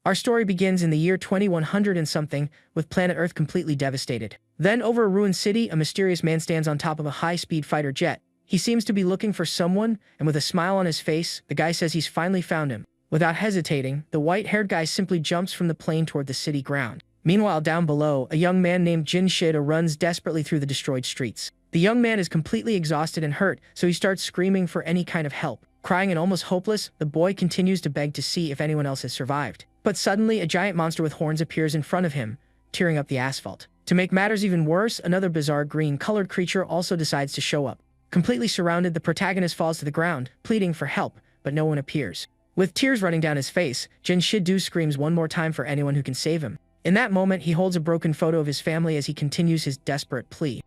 Our story begins in the year 2100 and something, with planet Earth completely devastated. Then, over a ruined city, a mysterious man stands on top of a high-speed fighter jet. He seems to be looking for someone, and with a smile on his face, the guy says he's finally found him. Without hesitating, the white-haired guy simply jumps from the plane toward the city ground. Meanwhile, down below, a young man named Jin Shido runs desperately through the destroyed streets. The young man is completely exhausted and hurt, so he starts screaming for any kind of help. Crying and almost hopeless, the boy continues to beg to see if anyone else has survived. But suddenly, a giant monster with horns appears in front of him, tearing up the asphalt. To make matters even worse, another bizarre green-colored creature also decides to show up. Completely surrounded, the protagonist falls to the ground, pleading for help, but no one appears. With tears running down his face, Jin Shido screams one more time for anyone who can save him. In that moment, he holds a broken photo of his family as he continues his desperate plea.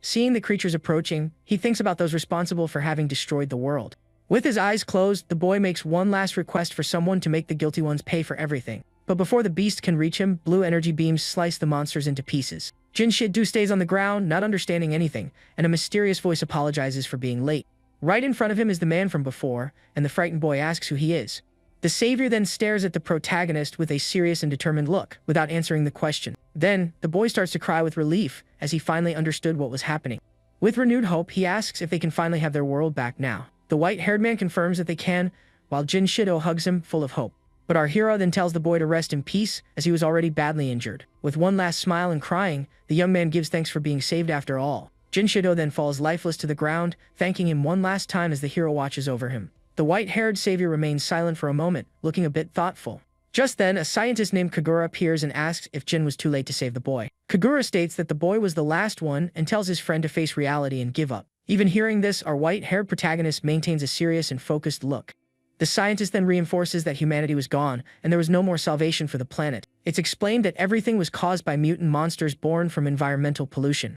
Seeing the creatures approaching, he thinks about those responsible for having destroyed the world. With his eyes closed, the boy makes one last request for someone to make the guilty ones pay for everything. But before the beast can reach him, blue energy beams slice the monsters into pieces. Jin Shido stays on the ground, not understanding anything, and a mysterious voice apologizes for being late. Right in front of him is the man from before, and the frightened boy asks who he is. The savior then stares at the protagonist with a serious and determined look, without answering the question. Then, the boy starts to cry with relief, as he finally understood what was happening. With renewed hope, he asks if they can finally have their world back now. The white-haired man confirms that they can, while Jin Shido hugs him, full of hope. But our hero then tells the boy to rest in peace, as he was already badly injured. With one last smile and crying, the young man gives thanks for being saved after all. Jin Shido then falls lifeless to the ground, thanking him one last time as the hero watches over him. The white-haired savior remains silent for a moment, looking a bit thoughtful. Just then, a scientist named Kagura appears and asks if Jin was too late to save the boy. Kagura states that the boy was the last one and tells his friend to face reality and give up. Even hearing this, our white-haired protagonist maintains a serious and focused look. The scientist then reinforces that humanity was gone, and there was no more salvation for the planet. It's explained that everything was caused by mutant monsters born from environmental pollution.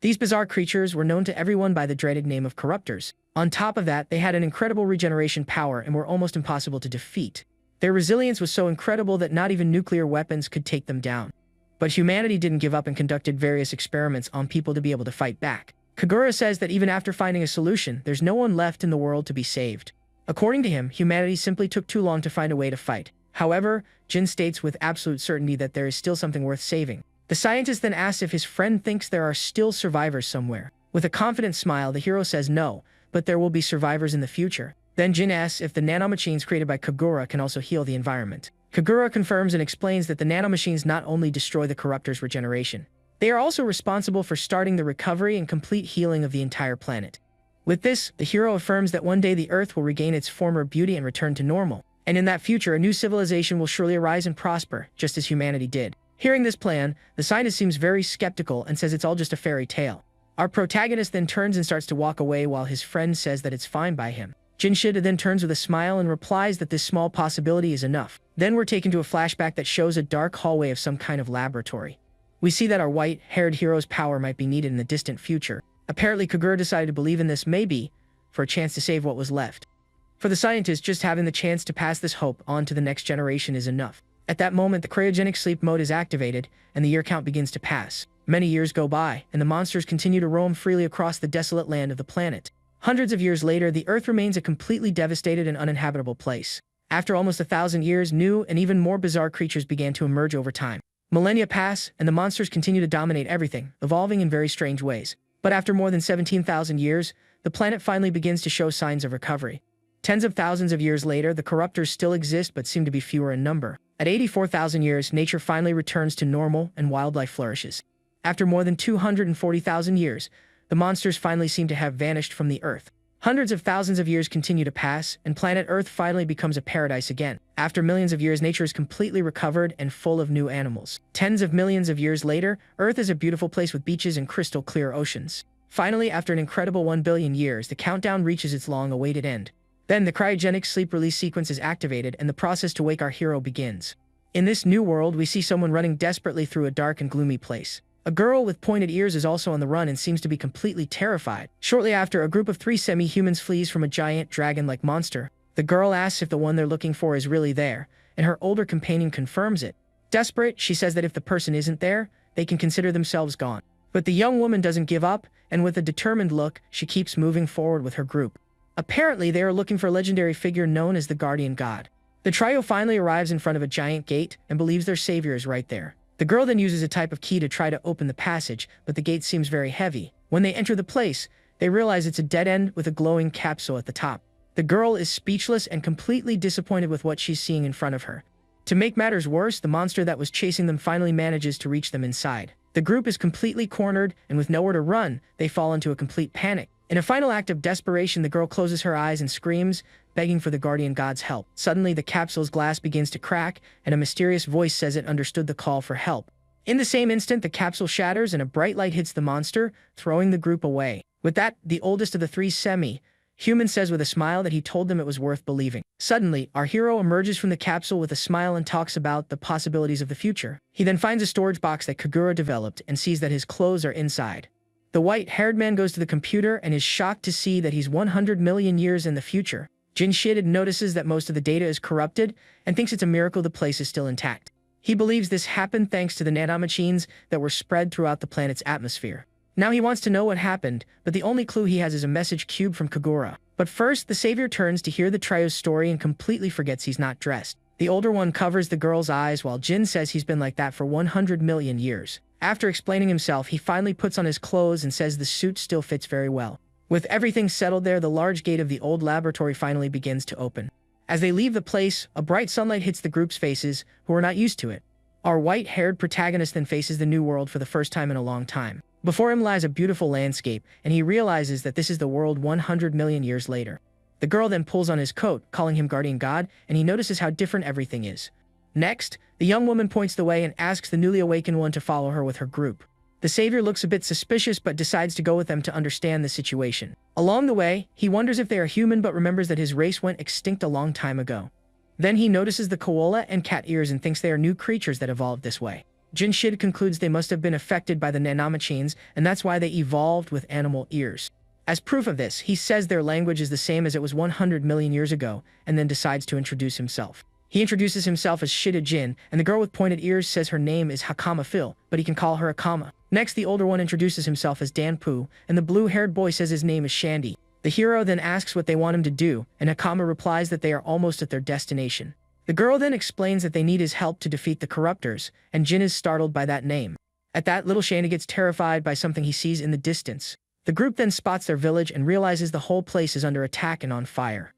These bizarre creatures were known to everyone by the dreaded name of corruptors. On top of that, they had an incredible regeneration power and were almost impossible to defeat. Their resilience was so incredible that not even nuclear weapons could take them down. But humanity didn't give up and conducted various experiments on people to be able to fight back. Kagura says that even after finding a solution, there's no one left in the world to be saved. According to him, humanity simply took too long to find a way to fight. However, Jin states with absolute certainty that there is still something worth saving. The scientist then asks if his friend thinks there are still survivors somewhere. With a confident smile, the hero says no, but there will be survivors in the future. Then Jin asks if the nanomachines created by Kagura can also heal the environment. Kagura confirms and explains that the nanomachines not only destroy the corruptor's regeneration, they are also responsible for starting the recovery and complete healing of the entire planet. With this, the hero affirms that one day the Earth will regain its former beauty and return to normal. And in that future, a new civilization will surely arise and prosper, just as humanity did. Hearing this plan, the scientist seems very skeptical and says it's all just a fairy tale. Our protagonist then turns and starts to walk away while his friend says that it's fine by him. Jin Shido then turns with a smile and replies that this small possibility is enough. Then we're taken to a flashback that shows a dark hallway of some kind of laboratory. We see that our white-haired hero's power might be needed in the distant future. Apparently, Kagura decided to believe in this maybe for a chance to save what was left. For the scientist, just having the chance to pass this hope on to the next generation is enough. At that moment, the cryogenic sleep mode is activated, and the year count begins to pass. Many years go by, and the monsters continue to roam freely across the desolate land of the planet. Hundreds of years later, the Earth remains a completely devastated and uninhabitable place. After almost 1,000 years, new and even more bizarre creatures began to emerge over time. Millennia pass, and the monsters continue to dominate everything, evolving in very strange ways. But after more than 17,000 years, the planet finally begins to show signs of recovery. Tens of thousands of years later, the corruptors still exist but seem to be fewer in number. At 84,000 years, nature finally returns to normal and wildlife flourishes. After more than 240,000 years, the monsters finally seem to have vanished from the Earth. Hundreds of thousands of years continue to pass, and planet Earth finally becomes a paradise again. After millions of years, nature is completely recovered and full of new animals. Tens of millions of years later, Earth is a beautiful place with beaches and crystal-clear oceans. Finally, after an incredible 1 billion years, the countdown reaches its long-awaited end. Then the cryogenic sleep release sequence is activated and the process to wake our hero begins. In this new world, we see someone running desperately through a dark and gloomy place. A girl with pointed ears is also on the run and seems to be completely terrified. Shortly after, a group of 3 semi-humans flees from a giant dragon-like monster. The girl asks if the one they're looking for is really there, and her older companion confirms it. Desperate, she says that if the person isn't there, they can consider themselves gone. But the young woman doesn't give up, and with a determined look, she keeps moving forward with her group. Apparently, they are looking for a legendary figure known as the Guardian God. The trio finally arrives in front of a giant gate and believes their savior is right there. The girl then uses a type of key to try to open the passage, but the gate seems very heavy. When they enter the place, they realize it's a dead end with a glowing capsule at the top. The girl is speechless and completely disappointed with what she's seeing in front of her. To make matters worse, the monster that was chasing them finally manages to reach them inside. The group is completely cornered, and with nowhere to run, they fall into a complete panic. In a final act of desperation, the girl closes her eyes and screams, begging for the guardian god's help. Suddenly, the capsule's glass begins to crack, and a mysterious voice says it understood the call for help. In the same instant, the capsule shatters and a bright light hits the monster, throwing the group away. With that, the oldest of the three semi-human says with a smile that he told them it was worth believing. Suddenly, our hero emerges from the capsule with a smile and talks about the possibilities of the future. He then finds a storage box that Kagura developed and sees that his clothes are inside. The white-haired man goes to the computer and is shocked to see that he's 100 million years in the future. Jinshid notices that most of the data is corrupted and thinks it's a miracle the place is still intact. He believes this happened thanks to the nanomachines that were spread throughout the planet's atmosphere. Now he wants to know what happened, but the only clue he has is a message cube from Kagura. But first, the savior turns to hear the trio's story and completely forgets he's not dressed. The older one covers the girl's eyes while Jin says he's been like that for 100 million years. After explaining himself, he finally puts on his clothes and says the suit still fits very well. With everything settled there, the large gate of the old laboratory finally begins to open. As they leave the place, a bright sunlight hits the group's faces, who are not used to it. Our white-haired protagonist then faces the new world for the first time in a long time. Before him lies a beautiful landscape, and he realizes that this is the world 100 million years later. The girl then pulls on his coat, calling him guardian god, and he notices how different everything is. Next, the young woman points the way and asks the newly awakened one to follow her with her group. The savior looks a bit suspicious but decides to go with them to understand the situation. Along the way, he wonders if they are human but remembers that his race went extinct a long time ago. Then he notices the koala and cat ears and thinks they are new creatures that evolved this way. Jinshid concludes they must have been affected by the nanomachines, and that's why they evolved with animal ears. As proof of this, he says their language is the same as it was 100 million years ago, and then decides to introduce himself. He introduces himself as Shida Jin, and the girl with pointed ears says her name is Hakama Phil, but he can call her Akama. Next, the older one introduces himself as Dan Poo, and the blue-haired boy says his name is Shandy. The hero then asks what they want him to do, and Hakama replies that they are almost at their destination. The girl then explains that they need his help to defeat the corruptors, and Jin is startled by that name. At that, little Shandy gets terrified by something he sees in the distance. The group then spots their village and realizes the whole place is under attack and on fire.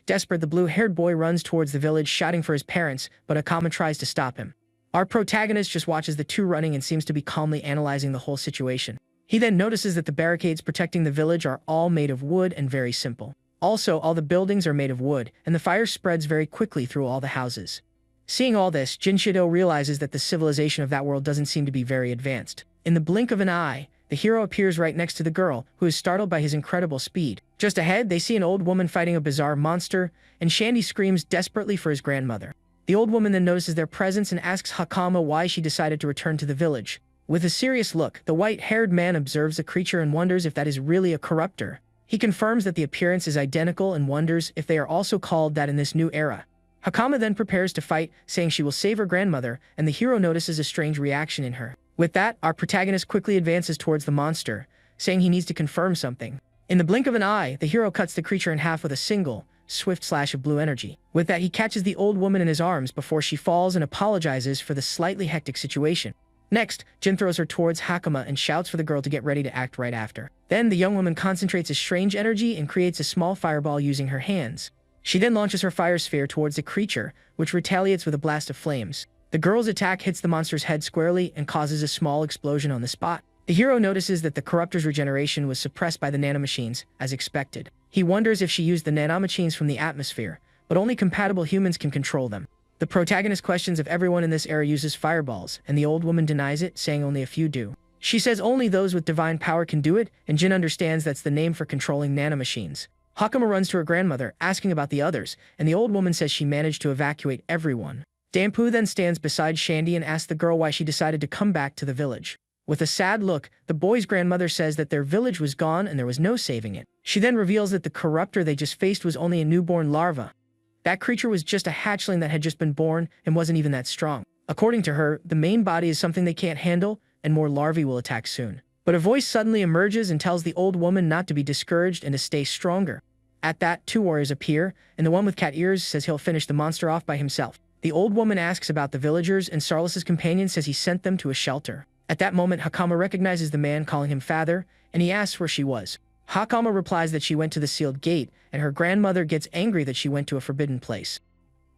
Desperate, the blue-haired boy runs towards the village shouting for his parents, but Akama tries to stop him. Our protagonist just watches the two running and seems to be calmly analyzing the whole situation. He then notices that the barricades protecting the village are all made of wood and very simple. Also, all the buildings are made of wood, and the fire spreads very quickly through all the houses. Seeing all this, Jinshido realizes that the civilization of that world doesn't seem to be very advanced. In the blink of an eye, the hero appears right next to the girl, who is startled by his incredible speed. Just ahead, they see an old woman fighting a bizarre monster, and Shandy screams desperately for his grandmother. The old woman then notices their presence and asks Hakama why she decided to return to the village. With a serious look, the white-haired man observes the creature and wonders if that is really a corruptor. He confirms that the appearance is identical and wonders if they are also called that in this new era. Hakama then prepares to fight, saying she will save her grandmother, and the hero notices a strange reaction in her. With that, our protagonist quickly advances towards the monster, saying he needs to confirm something. In the blink of an eye, the hero cuts the creature in half with a single, swift slash of blue energy. With that, he catches the old woman in his arms before she falls and apologizes for the slightly hectic situation. Next, Jin throws her towards Hakama and shouts for the girl to get ready to act right after. Then, the young woman concentrates a strange energy and creates a small fireball using her hands. She then launches her fire sphere towards the creature, which retaliates with a blast of flames. The girl's attack hits the monster's head squarely and causes a small explosion on the spot. The hero notices that the corruptor's regeneration was suppressed by the nanomachines, as expected. He wonders if she used the nanomachines from the atmosphere, but only compatible humans can control them. The protagonist questions if everyone in this era uses fireballs, and the old woman denies it, saying only a few do. She says only those with divine power can do it, and Jin understands that's the name for controlling nanomachines. Hakama runs to her grandmother, asking about the others, and the old woman says she managed to evacuate everyone. Danpu then stands beside Shandy and asks the girl why she decided to come back to the village. With a sad look, the boy's grandmother says that their village was gone and there was no saving it. She then reveals that the corruptor they just faced was only a newborn larva. That creature was just a hatchling that had just been born and wasn't even that strong. According to her, the main body is something they can't handle, and more larvae will attack soon. But a voice suddenly emerges and tells the old woman not to be discouraged and to stay stronger. At that, two warriors appear, and the one with cat ears says he'll finish the monster off by himself. The old woman asks about the villagers, and Sarlis's companion says he sent them to a shelter. At that moment, Hakama recognizes the man calling him father, and he asks where she was. Hakama replies that she went to the sealed gate, and her grandmother gets angry that she went to a forbidden place.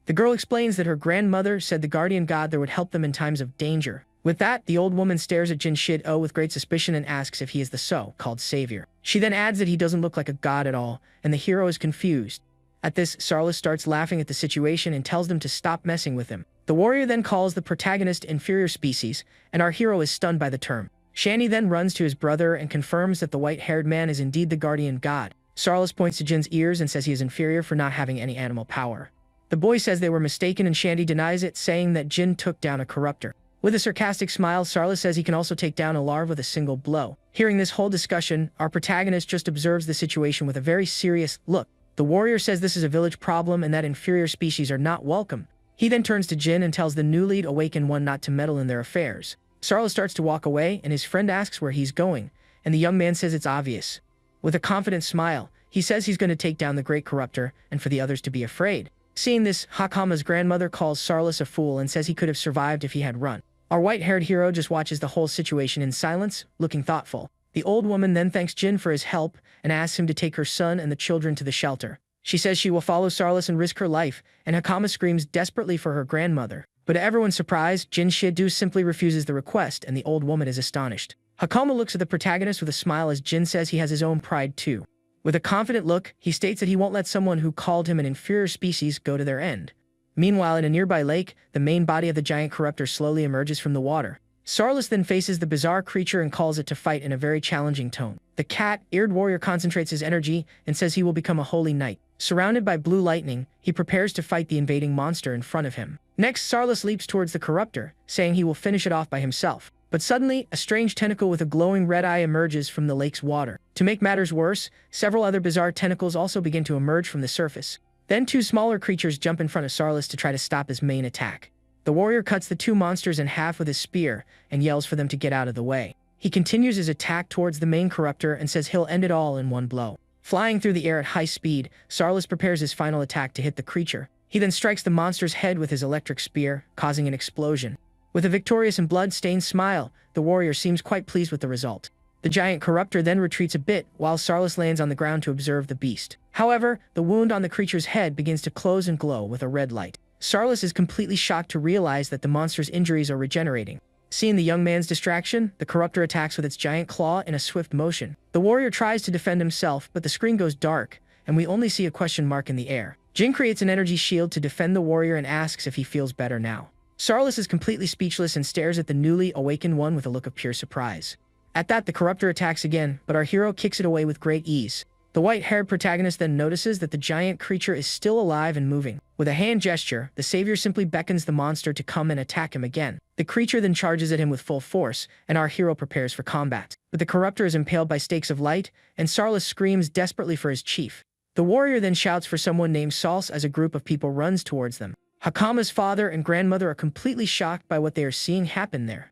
The girl explains that her grandmother said the guardian god there would help them in times of danger. With that, the old woman stares at Jin Shid-o with great suspicion and asks if he is the so-called savior. She then adds that he doesn't look like a god at all, and the hero is confused. At this, Sarlis starts laughing at the situation and tells them to stop messing with him. The warrior then calls the protagonist inferior species, and our hero is stunned by the term. Shani then runs to his brother and confirms that the white-haired man is indeed the guardian god. Sarlis points to Jin's ears and says he is inferior for not having any animal power. The boy says they were mistaken and Shandy denies it, saying that Jin took down a corruptor. With a sarcastic smile, Sarlis says he can also take down a larva with a single blow. Hearing this whole discussion, our protagonist just observes the situation with a very serious look. The warrior says this is a village problem and that inferior species are not welcome. He then turns to Jin and tells the newly awakened one not to meddle in their affairs. Sarlis starts to walk away, and his friend asks where he's going, and the young man says it's obvious. With a confident smile, he says he's going to take down the great corruptor, and for the others to be afraid. Seeing this, Hakama's grandmother calls Sarlis a fool and says he could have survived if he had run. Our white-haired hero just watches the whole situation in silence, looking thoughtful. The old woman then thanks Jin for his help and asks him to take her son and the children to the shelter. She says she will follow Sarlis and risk her life, and Hakama screams desperately for her grandmother. But to everyone's surprise, Jin Shid-o simply refuses the request, and the old woman is astonished. Hakama looks at the protagonist with a smile as Jin says he has his own pride too. With a confident look, he states that he won't let someone who called him an inferior species go to their end. Meanwhile, in a nearby lake, the main body of the giant corruptor slowly emerges from the water. Sarlis then faces the bizarre creature and calls it to fight in a very challenging tone. The cat-eared warrior concentrates his energy and says he will become a holy knight. Surrounded by blue lightning, he prepares to fight the invading monster in front of him. Next, Sarlis leaps towards the corruptor, saying he will finish it off by himself. But suddenly, a strange tentacle with a glowing red eye emerges from the lake's water. To make matters worse, several other bizarre tentacles also begin to emerge from the surface. Then two smaller creatures jump in front of Sarlis to try to stop his main attack. The warrior cuts the two monsters in half with his spear and yells for them to get out of the way. He continues his attack towards the main corruptor and says he'll end it all in one blow. Flying through the air at high speed, Sarlis prepares his final attack to hit the creature. He then strikes the monster's head with his electric spear, causing an explosion. With a victorious and blood-stained smile, the warrior seems quite pleased with the result. The giant corruptor then retreats a bit, while Sarlis lands on the ground to observe the beast. However, the wound on the creature's head begins to close and glow with a red light. Sarlis is completely shocked to realize that the monster's injuries are regenerating. Seeing the young man's distraction, the corruptor attacks with its giant claw in a swift motion. The warrior tries to defend himself, but the screen goes dark, and we only see a question mark in the air. Jin creates an energy shield to defend the warrior and asks if he feels better now. Sarlis is completely speechless and stares at the newly awakened one with a look of pure surprise. At that, the corruptor attacks again, but our hero kicks it away with great ease. The white-haired protagonist then notices that the giant creature is still alive and moving. With a hand gesture, the savior simply beckons the monster to come and attack him again. The creature then charges at him with full force, and our hero prepares for combat. But the corruptor is impaled by stakes of light, and Sarlis screams desperately for his chief. The warrior then shouts for someone named Sals as a group of people runs towards them. Hakama's father and grandmother are completely shocked by what they are seeing happen there.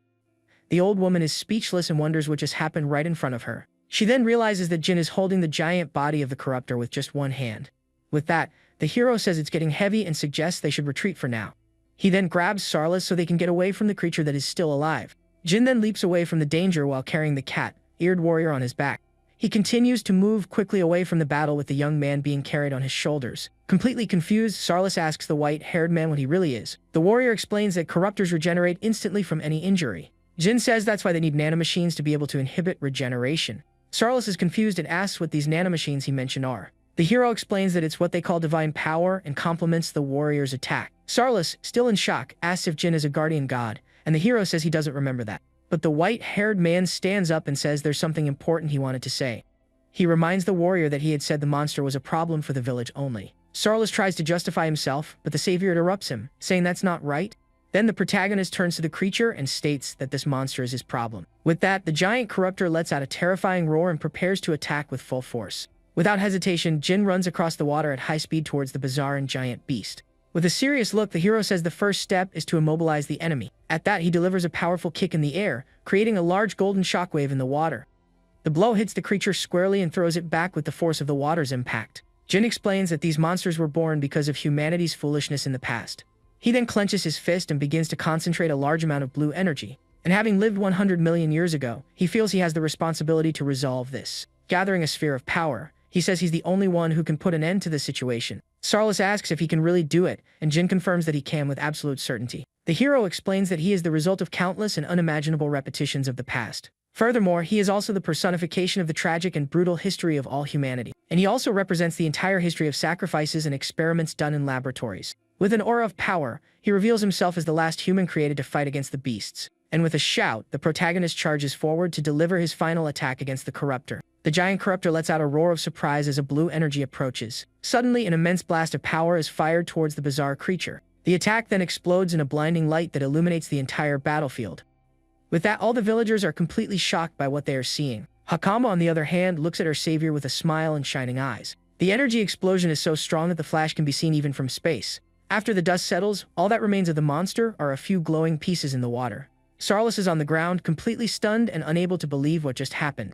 The old woman is speechless and wonders what just happened right in front of her. She then realizes that Jin is holding the giant body of the corruptor with just one hand. With that, the hero says it's getting heavy and suggests they should retreat for now. He then grabs Sarlis so they can get away from the creature that is still alive. Jin then leaps away from the danger while carrying the cat-eared warrior on his back. He continues to move quickly away from the battle with the young man being carried on his shoulders. Completely confused, Sarlis asks the white-haired man what he really is. The warrior explains that corruptors regenerate instantly from any injury. Jin says that's why they need nanomachines to be able to inhibit regeneration. Sarlis is confused and asks what these nanomachines he mentioned are. The hero explains that it's what they call divine power and complements the warrior's attack. Sarlis, still in shock, asks if Jin is a guardian god, and the hero says he doesn't remember that. But the white-haired man stands up and says there's something important he wanted to say. He reminds the warrior that he had said the monster was a problem for the village only. Sarlis tries to justify himself, but the savior interrupts him, saying that's not right. Then the protagonist turns to the creature and states that this monster is his problem. With that, the giant corruptor lets out a terrifying roar and prepares to attack with full force. Without hesitation, Jin runs across the water at high speed towards the bizarre and giant beast. With a serious look, the hero says the first step is to immobilize the enemy. At that, he delivers a powerful kick in the air, creating a large golden shockwave in the water. The blow hits the creature squarely and throws it back with the force of the water's impact. Jin explains that these monsters were born because of humanity's foolishness in the past. He then clenches his fist and begins to concentrate a large amount of blue energy. And having lived 100 million years ago, he feels he has the responsibility to resolve this. Gathering a sphere of power, he says he's the only one who can put an end to the situation. Sarlis asks if he can really do it, and Jin confirms that he can with absolute certainty. The hero explains that he is the result of countless and unimaginable repetitions of the past. Furthermore, he is also the personification of the tragic and brutal history of all humanity. And he also represents the entire history of sacrifices and experiments done in laboratories. With an aura of power, he reveals himself as the last human created to fight against the beasts. And with a shout, the protagonist charges forward to deliver his final attack against the corruptor. The giant corruptor lets out a roar of surprise as a blue energy approaches. Suddenly, an immense blast of power is fired towards the bizarre creature. The attack then explodes in a blinding light that illuminates the entire battlefield. With that, all the villagers are completely shocked by what they are seeing. Hakama, on the other hand, looks at her savior with a smile and shining eyes. The energy explosion is so strong that the flash can be seen even from space. After the dust settles, all that remains of the monster are a few glowing pieces in the water. Sarlis is on the ground, completely stunned and unable to believe what just happened.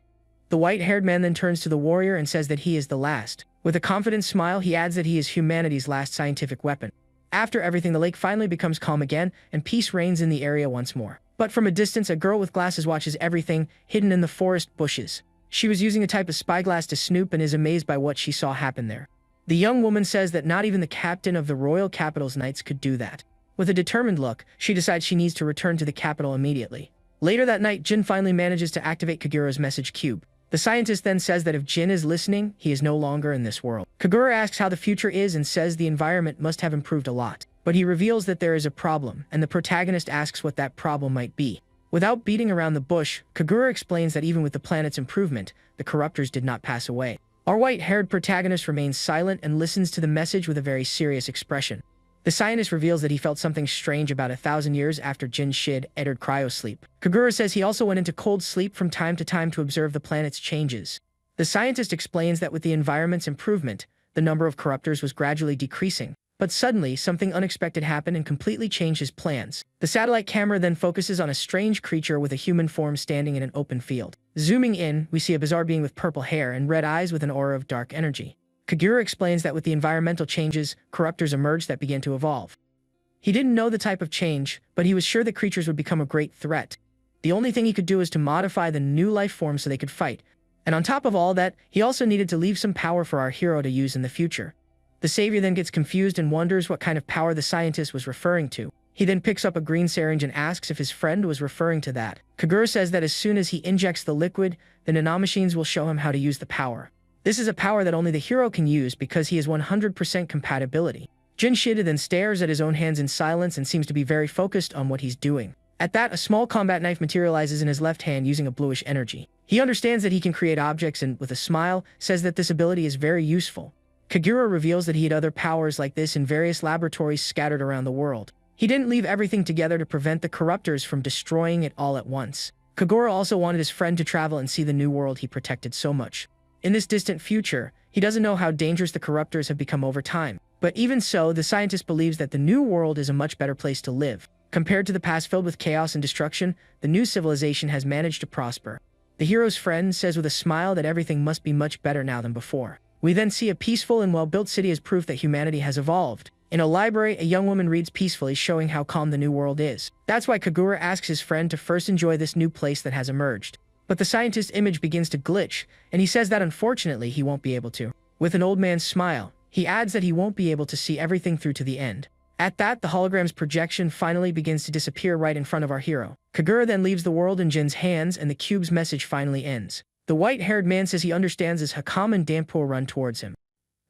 The white-haired man then turns to the warrior and says that he is the last. With a confident smile, he adds that he is humanity's last scientific weapon. After everything, the lake finally becomes calm again, and peace reigns in the area once more. But from a distance, a girl with glasses watches everything, hidden in the forest bushes. She was using a type of spyglass to snoop and is amazed by what she saw happen there. The young woman says that not even the captain of the royal capital's knights could do that. With a determined look, she decides she needs to return to the capital immediately. Later that night, Jin finally manages to activate Kagura's message cube. The scientist then says that if Jin is listening, he is no longer in this world. Kagura asks how the future is and says the environment must have improved a lot. But he reveals that there is a problem, and the protagonist asks what that problem might be. Without beating around the bush, Kagura explains that even with the planet's improvement, the corruptors did not pass away. Our white-haired protagonist remains silent and listens to the message with a very serious expression. The scientist reveals that he felt something strange about 1,000 years after Jin Shid entered cryosleep. Kagura says he also went into cold sleep from time to time to observe the planet's changes. The scientist explains that with the environment's improvement, the number of corruptors was gradually decreasing. But suddenly, something unexpected happened and completely changed his plans. The satellite camera then focuses on a strange creature with a human form standing in an open field. Zooming in, we see a bizarre being with purple hair and red eyes with an aura of dark energy. Kagura explains that with the environmental changes, corruptors emerged that began to evolve. He didn't know the type of change, but he was sure that creatures would become a great threat. The only thing he could do was to modify the new life form so they could fight. And on top of all that, he also needed to leave some power for our hero to use in the future. The savior then gets confused and wonders what kind of power the scientist was referring to. He then picks up a green syringe and asks if his friend was referring to that. Kagura says that as soon as he injects the liquid, the nanomachines will show him how to use the power. This is a power that only the hero can use because he has 100% compatibility. Jin Shida then stares at his own hands in silence and seems to be very focused on what he's doing. At that, a small combat knife materializes in his left hand using a bluish energy. He understands that he can create objects and, with a smile, says that this ability is very useful. Kagura reveals that he had other powers like this in various laboratories scattered around the world. He didn't leave everything together to prevent the corruptors from destroying it all at once. Kagura also wanted his friend to travel and see the new world he protected so much. In this distant future, he doesn't know how dangerous the corruptors have become over time. But even so, the scientist believes that the new world is a much better place to live. Compared to the past filled with chaos and destruction, the new civilization has managed to prosper. The hero's friend says with a smile that everything must be much better now than before. We then see a peaceful and well-built city as proof that humanity has evolved. In a library, a young woman reads peacefully, showing how calm the new world is. That's why Kagura asks his friend to first enjoy this new place that has emerged. But the scientist's image begins to glitch, and he says that unfortunately he won't be able to. With an old man's smile, he adds that he won't be able to see everything through to the end. At that, the hologram's projection finally begins to disappear right in front of our hero. Kagura then leaves the world in Jin's hands, and the cube's message finally ends. The white-haired man says he understands as Hakam and Danpur run towards him.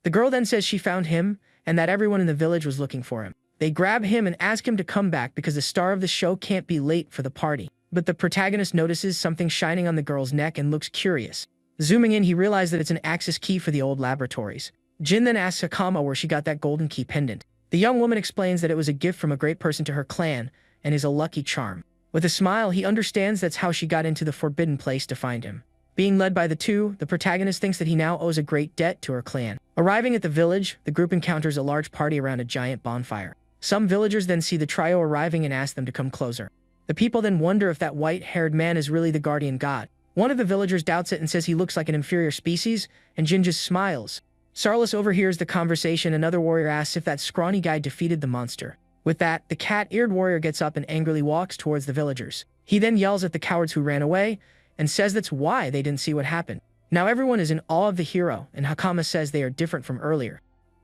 The girl then says she found him, and that everyone in the village was looking for him. They grab him and ask him to come back because the star of the show can't be late for the party. But the protagonist notices something shining on the girl's neck and looks curious. Zooming in, he realizes that it's an access key for the old laboratories. Jin then asks Hakama where she got that golden key pendant. The young woman explains that it was a gift from a great person to her clan, and is a lucky charm. With a smile, he understands that's how she got into the forbidden place to find him. Being led by the two, the protagonist thinks that he now owes a great debt to her clan. Arriving at the village, the group encounters a large party around a giant bonfire. Some villagers then see the trio arriving and ask them to come closer. The people then wonder if that white-haired man is really the guardian god. One of the villagers doubts it and says he looks like an inferior species, and Jin just smiles. Sarlis overhears the conversation. Another warrior asks if that scrawny guy defeated the monster. With that, the cat-eared warrior gets up and angrily walks towards the villagers. He then yells at the cowards who ran away and says that's why they didn't see what happened. Now everyone is in awe of the hero, and Hakama says they are different from earlier.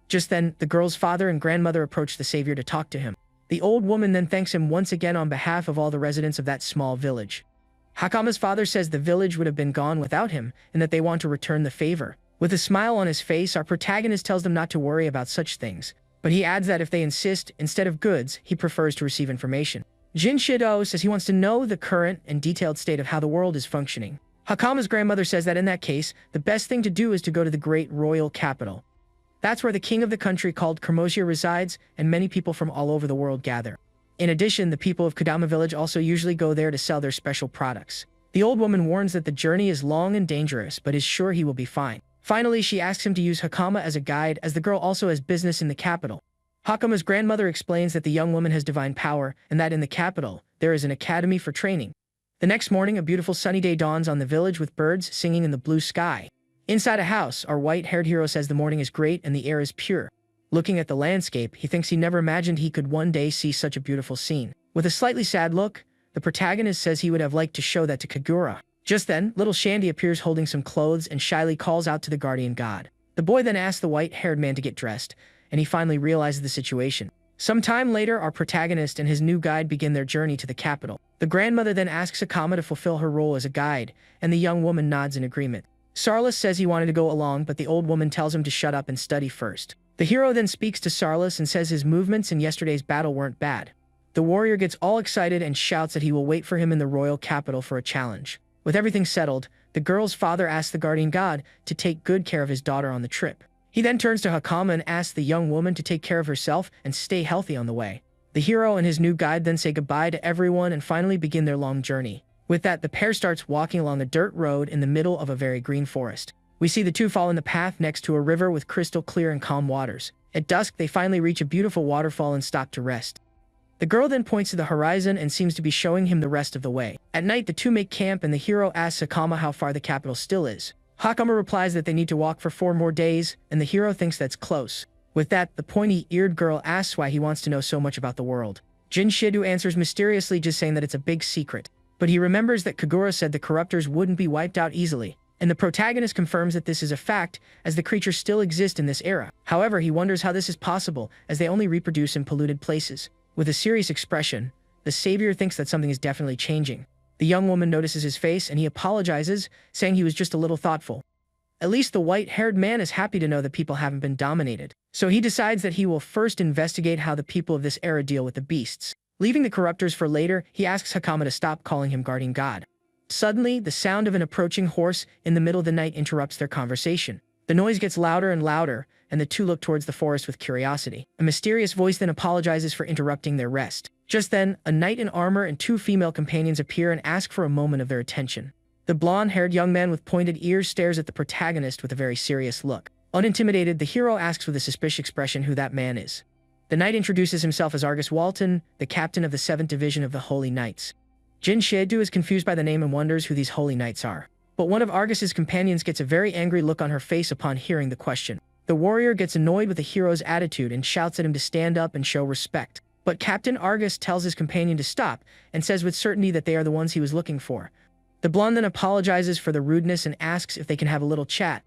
Just then, the girl's father and grandmother approach the savior to talk to him. The old woman then thanks him once again on behalf of all the residents of that small village. Hakama's father says the village would have been gone without him and that they want to return the favor. With a smile on his face, our protagonist tells them not to worry about such things, but he adds that if they insist, instead of goods, he prefers to receive information. Jin Shido says he wants to know the current and detailed state of how the world is functioning. Hakama's grandmother says that in that case, the best thing to do is to go to the great royal capital. That's where the king of the country called Kermosia resides, and many people from all over the world gather. In addition, the people of Kodama village also usually go there to sell their special products. The old woman warns that the journey is long and dangerous, but is sure he will be fine. Finally, she asks him to use Hakama as a guide, as the girl also has business in the capital. Hakama's grandmother explains that the young woman has divine power, and that in the capital, there is an academy for training. The next morning, a beautiful sunny day dawns on the village with birds singing in the blue sky. Inside a house, our white-haired hero says the morning is great and the air is pure. Looking at the landscape, he thinks he never imagined he could one day see such a beautiful scene. With a slightly sad look, the protagonist says he would have liked to show that to Kagura. Just then, little Shandy appears holding some clothes and shyly calls out to the guardian god. The boy then asks the white-haired man to get dressed, and he finally realizes the situation. Some time later, our protagonist and his new guide begin their journey to the capital. The grandmother then asks Hakama to fulfill her role as a guide, and the young woman nods in agreement. Sarlis says he wanted to go along, but the old woman tells him to shut up and study first. The hero then speaks to Sarlis and says his movements in yesterday's battle weren't bad. The warrior gets all excited and shouts that he will wait for him in the royal capital for a challenge. With everything settled, the girl's father asks the guardian god to take good care of his daughter on the trip. He then turns to Hakama and asks the young woman to take care of herself and stay healthy on the way. The hero and his new guide then say goodbye to everyone and finally begin their long journey. With that, the pair starts walking along a dirt road in the middle of a very green forest. We see the two follow in the path next to a river with crystal clear and calm waters. At dusk, they finally reach a beautiful waterfall and stop to rest. The girl then points to the horizon and seems to be showing him the rest of the way. At night, the two make camp and the hero asks Hakama how far the capital still is. Hakama replies that they need to walk for 4 more days, and the hero thinks that's close. With that, the pointy-eared girl asks why he wants to know so much about the world. Jin Shido answers mysteriously, just saying that it's a big secret. But he remembers that Kagura said the corruptors wouldn't be wiped out easily, and the protagonist confirms that this is a fact, as the creatures still exist in this era. However, he wonders how this is possible, as they only reproduce in polluted places. With a serious expression, the savior thinks that something is definitely changing. The young woman notices his face and he apologizes, saying he was just a little thoughtful. At least the white-haired man is happy to know that people haven't been dominated. So he decides that he will first investigate how the people of this era deal with the beasts. Leaving the corruptors for later, he asks Hakama to stop calling him guardian god. Suddenly, the sound of an approaching horse in the middle of the night interrupts their conversation. The noise gets louder and louder, and the two look towards the forest with curiosity. A mysterious voice then apologizes for interrupting their rest. Just then, a knight in armor and 2 female companions appear and ask for a moment of their attention. The blonde-haired young man with pointed ears stares at the protagonist with a very serious look. Unintimidated, the hero asks with a suspicious expression who that man is. The knight introduces himself as Argus Walton, the captain of the 7th Division of the Holy Knights. Jin Shido is confused by the name and wonders who these Holy Knights are. But one of Argus's companions gets a very angry look on her face upon hearing the question. The warrior gets annoyed with the hero's attitude and shouts at him to stand up and show respect. But Captain Argus tells his companion to stop and says with certainty that they are the ones he was looking for. The blonde then apologizes for the rudeness and asks if they can have a little chat.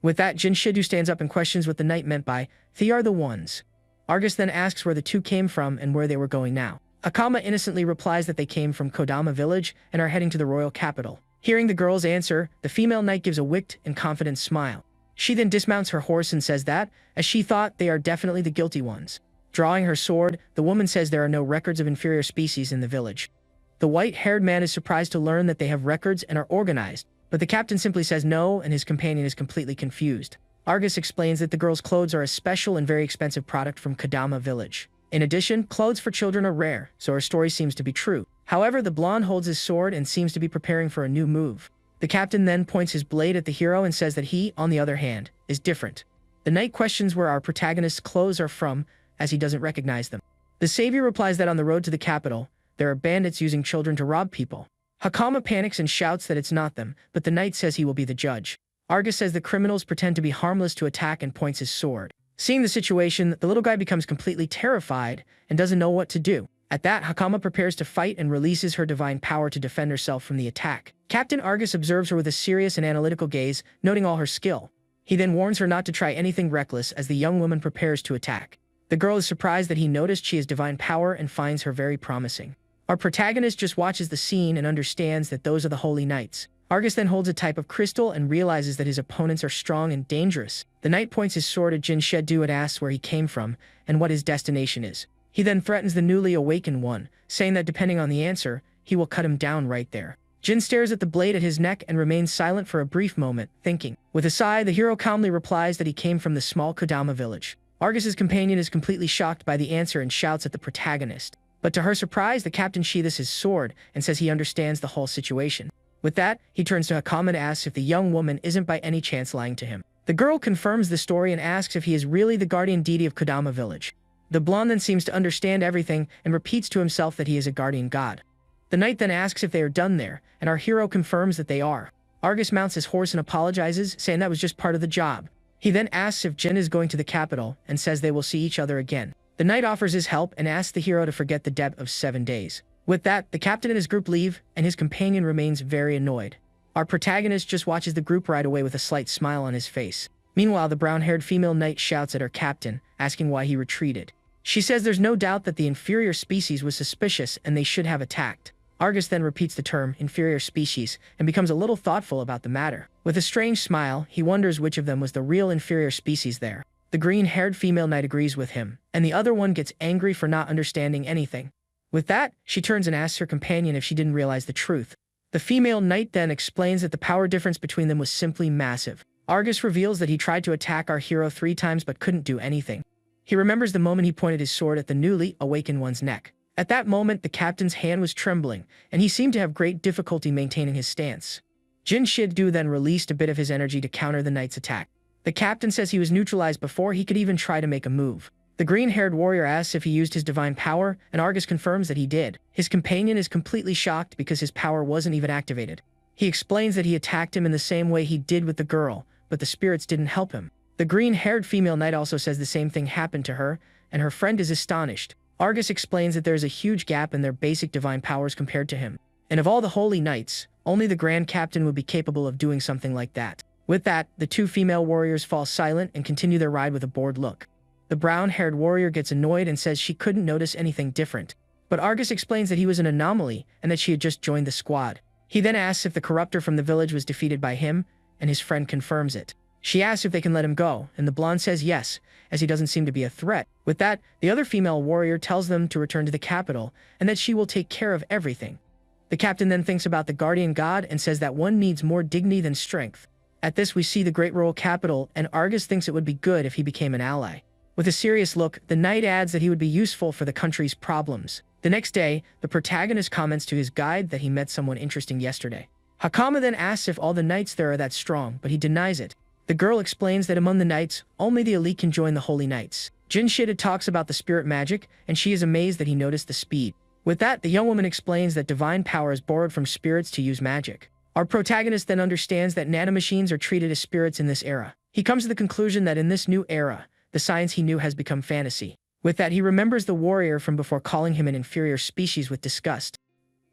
With that, Jin Shido stands up and questions what the knight meant by, "They are the ones." Argus then asks where the two came from and where they were going now. Hakama innocently replies that they came from Kodama village and are heading to the royal capital. Hearing the girl's answer, the female knight gives a wicked and confident smile. She then dismounts her horse and says that, as she thought, they are definitely the guilty ones. Drawing her sword, the woman says there are no records of inferior species in the village. The white-haired man is surprised to learn that they have records and are organized, but the captain simply says no, and his companion is completely confused. Argus explains that the girl's clothes are a special and very expensive product from Kodama village. In addition, clothes for children are rare, so her story seems to be true. However, the blonde holds his sword and seems to be preparing for a new move. The captain then points his blade at the hero and says that he, on the other hand, is different. The knight questions where our protagonist's clothes are from, as he doesn't recognize them. The savior replies that on the road to the capital, there are bandits using children to rob people. Hakama panics and shouts that it's not them, but the knight says he will be the judge. Argus says the criminals pretend to be harmless to attack and points his sword. Seeing the situation, the little guy becomes completely terrified and doesn't know what to do. At that, Hakama prepares to fight and releases her divine power to defend herself from the attack. Captain Argus observes her with a serious and analytical gaze, noting all her skill. He then warns her not to try anything reckless as the young woman prepares to attack. The girl is surprised that he noticed she has divine power and finds her very promising. Our protagonist just watches the scene and understands that those are the Holy Knights. Argus then holds a type of crystal and realizes that his opponents are strong and dangerous. The knight points his sword at Jin Sheddu and asks where he came from and what his destination is. He then threatens the newly awakened one, saying that depending on the answer, he will cut him down right there. Jin stares at the blade at his neck and remains silent for a brief moment, thinking. With a sigh, the hero calmly replies that he came from the small Kodama village. Argus's companion is completely shocked by the answer and shouts at the protagonist. But to her surprise, the captain sheathes his sword and says he understands the whole situation. With that, he turns to Hakama and asks if the young woman isn't by any chance lying to him. The girl confirms the story and asks if he is really the guardian deity of Kodama village. The blonde then seems to understand everything and repeats to himself that he is a guardian god. The knight then asks if they are done there, and our hero confirms that they are. Argus mounts his horse and apologizes, saying that was just part of the job. He then asks if Jin is going to the capital and says they will see each other again. The knight offers his help and asks the hero to forget the debt of 7 days. With that, the captain and his group leave, and his companion remains very annoyed. Our protagonist just watches the group ride away with a slight smile on his face. Meanwhile, the brown-haired female knight shouts at her captain, asking why he retreated. She says there's no doubt that the inferior species was suspicious and they should have attacked. Argus then repeats the term, inferior species, and becomes a little thoughtful about the matter. With a strange smile, he wonders which of them was the real inferior species there. The green-haired female knight agrees with him, and the other one gets angry for not understanding anything. With that, she turns and asks her companion if she didn't realize the truth. The female knight then explains that the power difference between them was simply massive. Argus reveals that he tried to attack our hero 3 times but couldn't do anything. He remembers the moment he pointed his sword at the newly awakened one's neck. At that moment, the captain's hand was trembling, and he seemed to have great difficulty maintaining his stance. Jin Shiddu then released a bit of his energy to counter the knight's attack. The captain says he was neutralized before he could even try to make a move. The green-haired warrior asks if he used his divine power, and Argus confirms that he did. His companion is completely shocked because his power wasn't even activated. He explains that he attacked him in the same way he did with the girl, but the spirits didn't help him. The green-haired female knight also says the same thing happened to her, and her friend is astonished. Argus explains that there is a huge gap in their basic divine powers compared to him. And of all the holy knights, only the Grand Captain would be capable of doing something like that. With that, the 2 female warriors fall silent and continue their ride with a bored look. The brown-haired warrior gets annoyed and says she couldn't notice anything different. But Argus explains that he was an anomaly and that she had just joined the squad. He then asks if the corruptor from the village was defeated by him, and his friend confirms it. She asks if they can let him go, and the blonde says yes, as he doesn't seem to be a threat. With that, the other female warrior tells them to return to the capital, and that she will take care of everything. The captain then thinks about the guardian god and says that one needs more dignity than strength. At this, we see the great royal capital, and Argus thinks it would be good if he became an ally. With a serious look, the knight adds that he would be useful for the country's problems. The next day, the protagonist comments to his guide that he met someone interesting yesterday. Hakama then asks if all the knights there are that strong, but he denies it. The girl explains that among the knights, only the elite can join the Holy Knights. Jin Shida talks about the spirit magic, and she is amazed that he noticed the speed. With that, the young woman explains that divine power is borrowed from spirits to use magic. Our protagonist then understands that nanomachines are treated as spirits in this era. He comes to the conclusion that in this new era, the science he knew has become fantasy. With that, he remembers the warrior from before calling him an inferior species with disgust.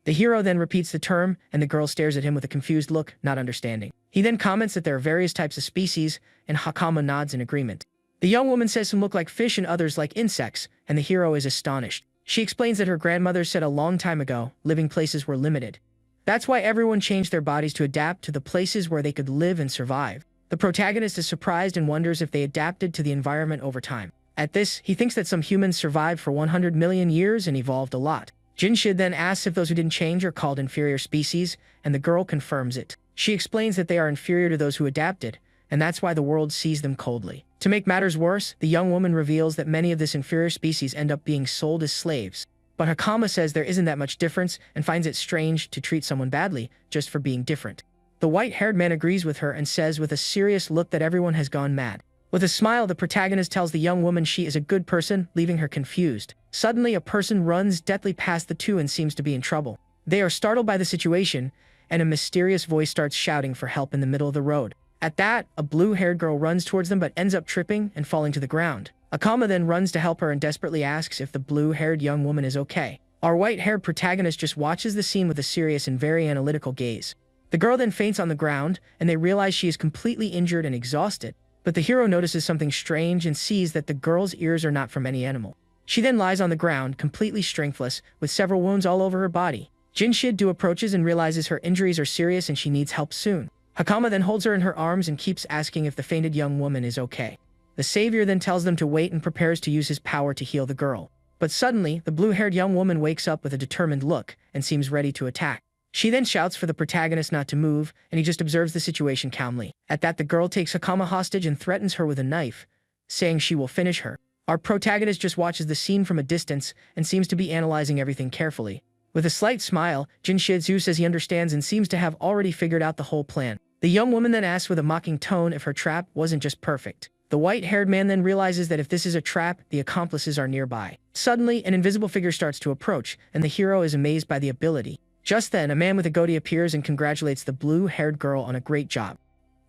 The hero then repeats the term, and the girl stares at him with a confused look, not understanding. He then comments that there are various types of species, and Hakama nods in agreement. The young woman says some look like fish and others like insects, and the hero is astonished. She explains that her grandmother said a long time ago, living places were limited. That's why everyone changed their bodies to adapt to the places where they could live and survive. The protagonist is surprised and wonders if they adapted to the environment over time. At this, he thinks that some humans survived for 100 million years and evolved a lot. Jinshid then asks if those who didn't change are called inferior species, and the girl confirms it. She explains that they are inferior to those who adapted, and that's why the world sees them coldly. To make matters worse, the young woman reveals that many of this inferior species end up being sold as slaves. But Hakama says there isn't that much difference and finds it strange to treat someone badly just for being different. The white-haired man agrees with her and says with a serious look that everyone has gone mad. With a smile, the protagonist tells the young woman she is a good person, leaving her confused. Suddenly, a person runs deathly past the two and seems to be in trouble. They are startled by the situation, and a mysterious voice starts shouting for help in the middle of the road. At that, a blue-haired girl runs towards them but ends up tripping and falling to the ground. Akama then runs to help her and desperately asks if the blue-haired young woman is okay. Our white-haired protagonist just watches the scene with a serious and very analytical gaze. The girl then faints on the ground, and they realize she is completely injured and exhausted. But the hero notices something strange and sees that the girl's ears are not from any animal. She then lies on the ground, completely strengthless, with several wounds all over her body. Jinshid-do approaches and realizes her injuries are serious and she needs help soon. Hakama then holds her in her arms and keeps asking if the fainted young woman is okay. The savior then tells them to wait and prepares to use his power to heal the girl. But suddenly, the blue-haired young woman wakes up with a determined look and seems ready to attack. She then shouts for the protagonist not to move, and he just observes the situation calmly. At that, the girl takes Hakama hostage and threatens her with a knife, saying she will finish her. Our protagonist just watches the scene from a distance and seems to be analyzing everything carefully. With a slight smile, Jinshid-do says he understands and seems to have already figured out the whole plan. The young woman then asks with a mocking tone if her trap wasn't just perfect. The white-haired man then realizes that if this is a trap, the accomplices are nearby. Suddenly, an invisible figure starts to approach, and the hero is amazed by the ability. Just then, a man with a goatee appears and congratulates the blue-haired girl on a great job.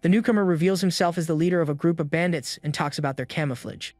The newcomer reveals himself as the leader of a group of bandits and talks about their camouflage.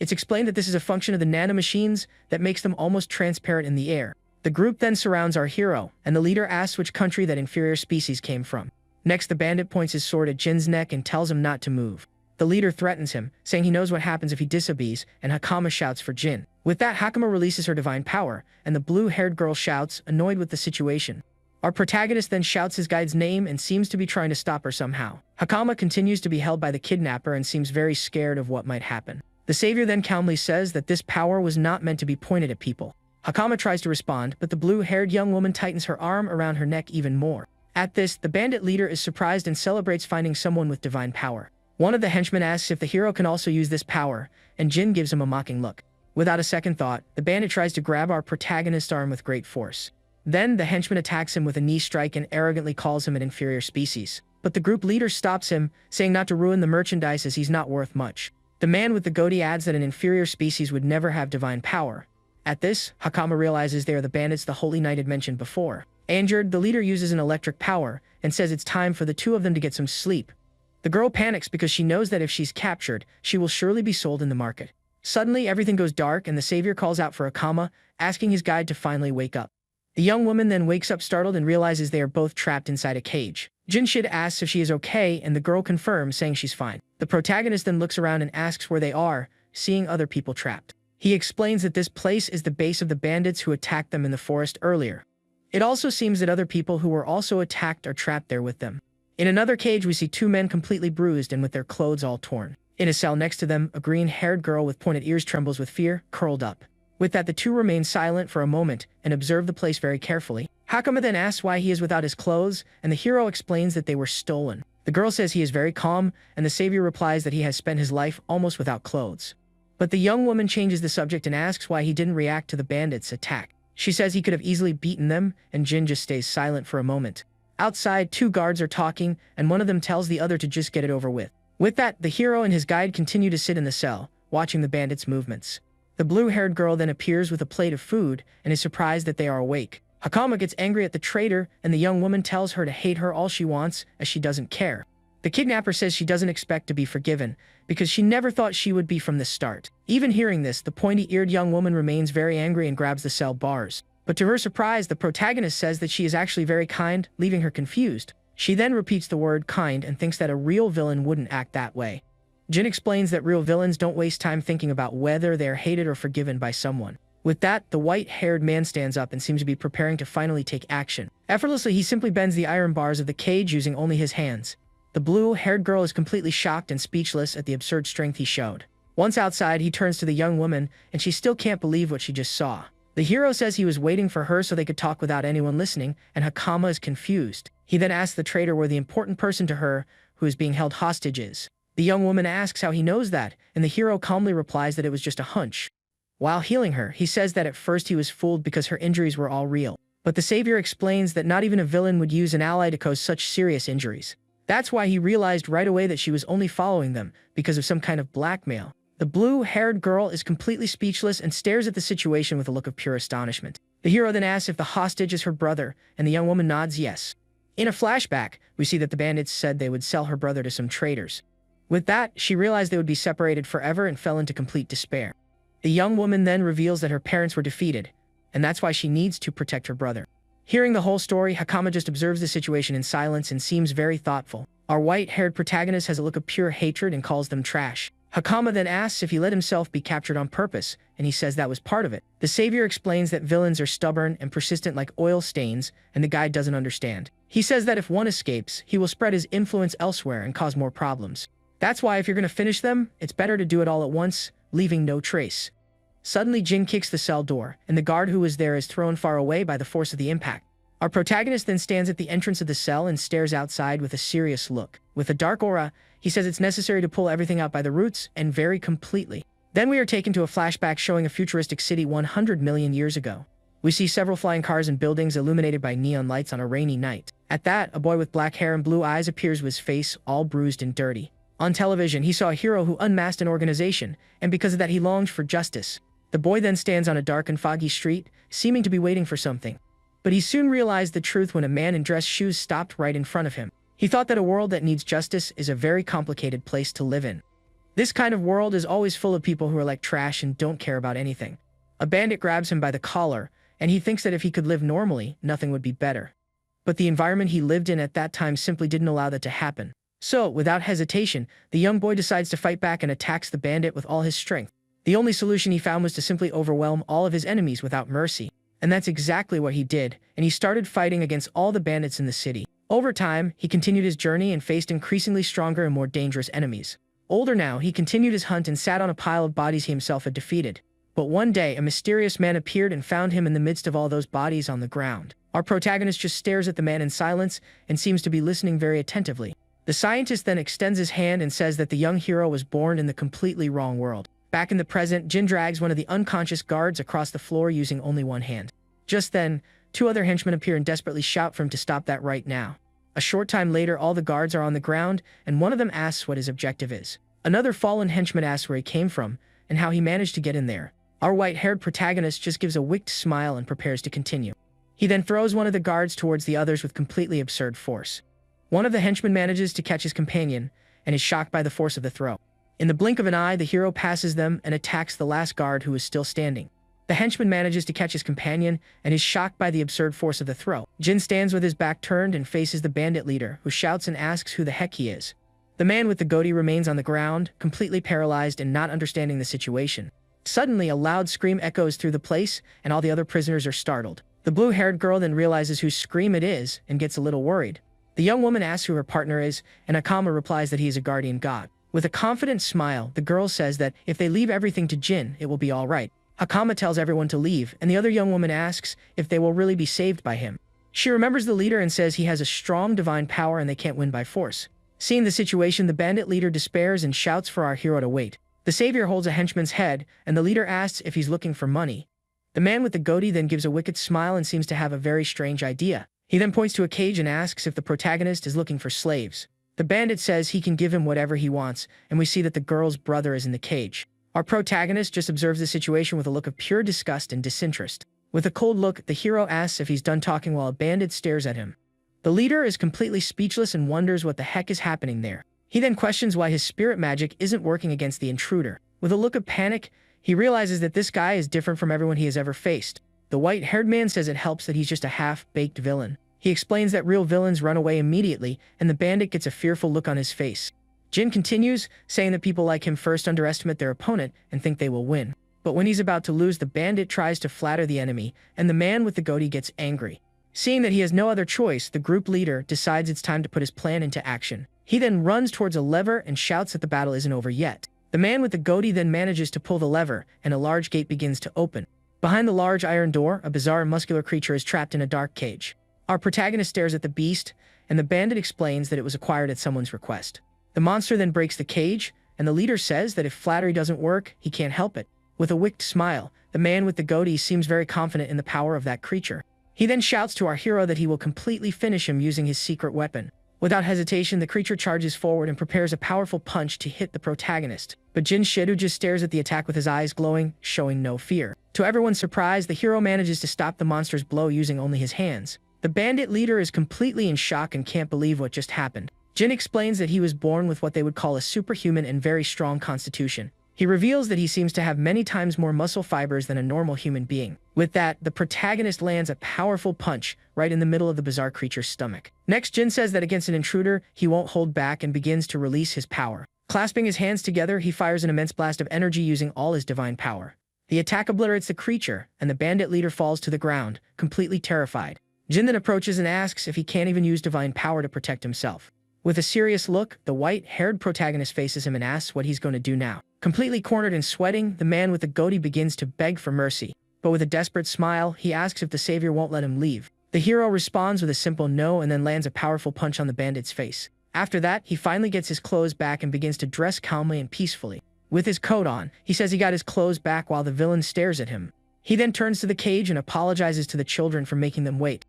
It's explained that this is a function of the nanomachines that makes them almost transparent in the air. The group then surrounds our hero, and the leader asks which country that inferior species came from. Next, the bandit points his sword at Jin's neck and tells him not to move. The leader threatens him, saying he knows what happens if he disobeys, and Hakama shouts for Jin. With that, Hakama releases her divine power, and the blue-haired girl shouts, annoyed with the situation. Our protagonist then shouts his guide's name and seems to be trying to stop her somehow. Hakama continues to be held by the kidnapper and seems very scared of what might happen. The savior then calmly says that this power was not meant to be pointed at people. Hakama tries to respond, but the blue-haired young woman tightens her arm around her neck even more. At this, the bandit leader is surprised and celebrates finding someone with divine power. One of the henchmen asks if the hero can also use this power, and Jin gives him a mocking look. Without a second thought, the bandit tries to grab our protagonist's arm with great force. Then, the henchman attacks him with a knee strike and arrogantly calls him an inferior species. But the group leader stops him, saying not to ruin the merchandise as he's not worth much. The man with the goatee adds that an inferior species would never have divine power. At this, Hakama realizes they are the bandits the Holy Knight had mentioned before. Injured, the leader uses an electric power and says it's time for the two of them to get some sleep. The girl panics because she knows that if she's captured, she will surely be sold in the market. Suddenly, everything goes dark and the savior calls out for Akama, asking his guide to finally wake up. The young woman then wakes up startled and realizes they are both trapped inside a cage. Jinshid asks if she is okay, and the girl confirms, saying she's fine. The protagonist then looks around and asks where they are, seeing other people trapped. He explains that this place is the base of the bandits who attacked them in the forest earlier. It also seems that other people who were also attacked are trapped there with them. In another cage, we see two men completely bruised and with their clothes all torn. In a cell next to them, a green-haired girl with pointed ears trembles with fear, curled up. With that, the two remain silent for a moment and observe the place very carefully. Hakama then asks why he is without his clothes, and the hero explains that they were stolen. The girl says he is very calm, and the savior replies that he has spent his life almost without clothes. But the young woman changes the subject and asks why he didn't react to the bandits' attack. She says he could have easily beaten them, and Jin just stays silent for a moment. Outside, two guards are talking, and one of them tells the other to just get it over with. With that, the hero and his guide continue to sit in the cell, watching the bandits' movements. The blue-haired girl then appears with a plate of food and is surprised that they are awake. Hakama gets angry at the traitor, and the young woman tells her to hate her all she wants, as she doesn't care. The kidnapper says she doesn't expect to be forgiven, because she never thought she would be from the start. Even hearing this, the pointy-eared young woman remains very angry and grabs the cell bars. But to her surprise, the protagonist says that she is actually very kind, leaving her confused. She then repeats the word kind and thinks that a real villain wouldn't act that way. Jin explains that real villains don't waste time thinking about whether they are hated or forgiven by someone. With that, the white-haired man stands up and seems to be preparing to finally take action. Effortlessly, he simply bends the iron bars of the cage using only his hands. The blue-haired girl is completely shocked and speechless at the absurd strength he showed. Once outside, he turns to the young woman, and she still can't believe what she just saw. The hero says he was waiting for her so they could talk without anyone listening, and Hakama is confused. He then asks the traitor where the important person to her, who is being held hostage, is. The young woman asks how he knows that, and the hero calmly replies that it was just a hunch. While healing her, he says that at first he was fooled because her injuries were all real. But the savior explains that not even a villain would use an ally to cause such serious injuries. That's why he realized right away that she was only following them because of some kind of blackmail. The blue-haired girl is completely speechless and stares at the situation with a look of pure astonishment. The hero then asks if the hostage is her brother, and the young woman nods yes. In a flashback, we see that the bandits said they would sell her brother to some traders. With that, she realized they would be separated forever and fell into complete despair. The young woman then reveals that her parents were defeated, and that's why she needs to protect her brother. Hearing the whole story, Hakama just observes the situation in silence and seems very thoughtful. Our white-haired protagonist has a look of pure hatred and calls them trash. Hakama then asks if he let himself be captured on purpose, and he says that was part of it. The savior explains that villains are stubborn and persistent like oil stains, and the guy doesn't understand. He says that if one escapes, he will spread his influence elsewhere and cause more problems. That's why if you're going to finish them, it's better to do it all at once, leaving no trace. Suddenly, Jin kicks the cell door, and the guard who was there is thrown far away by the force of the impact. Our protagonist then stands at the entrance of the cell and stares outside with a serious look. With a dark aura, he says it's necessary to pull everything out by the roots, and very completely. Then we are taken to a flashback showing a futuristic city 100 million years ago. We see several flying cars and buildings illuminated by neon lights on a rainy night. At that, a boy with black hair and blue eyes appears with his face all bruised and dirty. On television, he saw a hero who unmasked an organization, and because of that he longed for justice. The boy then stands on a dark and foggy street, seeming to be waiting for something. But he soon realized the truth when a man in dress shoes stopped right in front of him. He thought that a world that needs justice is a very complicated place to live in. This kind of world is always full of people who are like trash and don't care about anything. A bandit grabs him by the collar, and he thinks that if he could live normally, nothing would be better. But the environment he lived in at that time simply didn't allow that to happen. So, without hesitation, the young boy decides to fight back and attacks the bandit with all his strength. The only solution he found was to simply overwhelm all of his enemies without mercy. And that's exactly what he did, and he started fighting against all the bandits in the city. Over time, he continued his journey and faced increasingly stronger and more dangerous enemies. Older now, he continued his hunt and sat on a pile of bodies he himself had defeated. But one day, a mysterious man appeared and found him in the midst of all those bodies on the ground. Our protagonist just stares at the man in silence and seems to be listening very attentively. The scientist then extends his hand and says that the young hero was born in the completely wrong world. Back in the present, Jin drags one of the unconscious guards across the floor using only one hand. Just then, two other henchmen appear and desperately shout for him to stop that right now. A short time later, all the guards are on the ground, and one of them asks what his objective is. Another fallen henchman asks where he came from, and how he managed to get in there. Our white-haired protagonist just gives a wicked smile and prepares to continue. He then throws one of the guards towards the others with completely absurd force. One of the henchmen manages to catch his companion, and is shocked by the force of the throw. In the blink of an eye, the hero passes them and attacks the last guard who is still standing. The henchman manages to catch his companion and is shocked by the absurd force of the throw. Jin stands with his back turned and faces the bandit leader, who shouts and asks who the heck he is. The man with the goatee remains on the ground, completely paralyzed and not understanding the situation. Suddenly, a loud scream echoes through the place, and all the other prisoners are startled. The blue-haired girl then realizes whose scream it is and gets a little worried. The young woman asks who her partner is, and Akama replies that he is a guardian god. With a confident smile, the girl says that if they leave everything to Jin, it will be all right. Hakama tells everyone to leave, and the other young woman asks if they will really be saved by him. She remembers the leader and says he has a strong divine power and they can't win by force. Seeing the situation, the bandit leader despairs and shouts for our hero to wait. The savior holds a henchman's head, and the leader asks if he's looking for money. The man with the goatee then gives a wicked smile and seems to have a very strange idea. He then points to a cage and asks if the protagonist is looking for slaves. The bandit says he can give him whatever he wants, and we see that the girl's brother is in the cage. Our protagonist just observes the situation with a look of pure disgust and disinterest. With a cold look, the hero asks if he's done talking while a bandit stares at him. The leader is completely speechless and wonders what the heck is happening there. He then questions why his spirit magic isn't working against the intruder. With a look of panic, he realizes that this guy is different from everyone he has ever faced. The white-haired man says it helps that he's just a half-baked villain. He explains that real villains run away immediately, and the bandit gets a fearful look on his face. Jin continues, saying that people like him first underestimate their opponent and think they will win. But when he's about to lose, the bandit tries to flatter the enemy, and the man with the goatee gets angry. Seeing that he has no other choice, the group leader decides it's time to put his plan into action. He then runs towards a lever and shouts that the battle isn't over yet. The man with the goatee then manages to pull the lever, and a large gate begins to open. Behind the large iron door, a bizarre and muscular creature is trapped in a dark cage. Our protagonist stares at the beast, and the bandit explains that it was acquired at someone's request. The monster then breaks the cage, and the leader says that if flattery doesn't work, he can't help it. With a wicked smile, the man with the goatee seems very confident in the power of that creature. He then shouts to our hero that he will completely finish him using his secret weapon. Without hesitation, the creature charges forward and prepares a powerful punch to hit the protagonist. But Jin Shidu just stares at the attack with his eyes glowing, showing no fear. To everyone's surprise, the hero manages to stop the monster's blow using only his hands. The bandit leader is completely in shock and can't believe what just happened. Jin explains that he was born with what they would call a superhuman and very strong constitution. He reveals that he seems to have many times more muscle fibers than a normal human being. With that, the protagonist lands a powerful punch right in the middle of the bizarre creature's stomach. Next, Jin says that against an intruder, he won't hold back and begins to release his power. Clasping his hands together, he fires an immense blast of energy using all his divine power. The attack obliterates the creature, and the bandit leader falls to the ground, completely terrified. Jin then approaches and asks if he can't even use divine power to protect himself. With a serious look, the white-haired protagonist faces him and asks what he's going to do now. Completely cornered and sweating, the man with the goatee begins to beg for mercy. But with a desperate smile, he asks if the savior won't let him leave. The hero responds with a simple no and then lands a powerful punch on the bandit's face. After that, he finally gets his clothes back and begins to dress calmly and peacefully. With his coat on, he says he got his clothes back while the villain stares at him. He then turns to the cage and apologizes to the children for making them wait.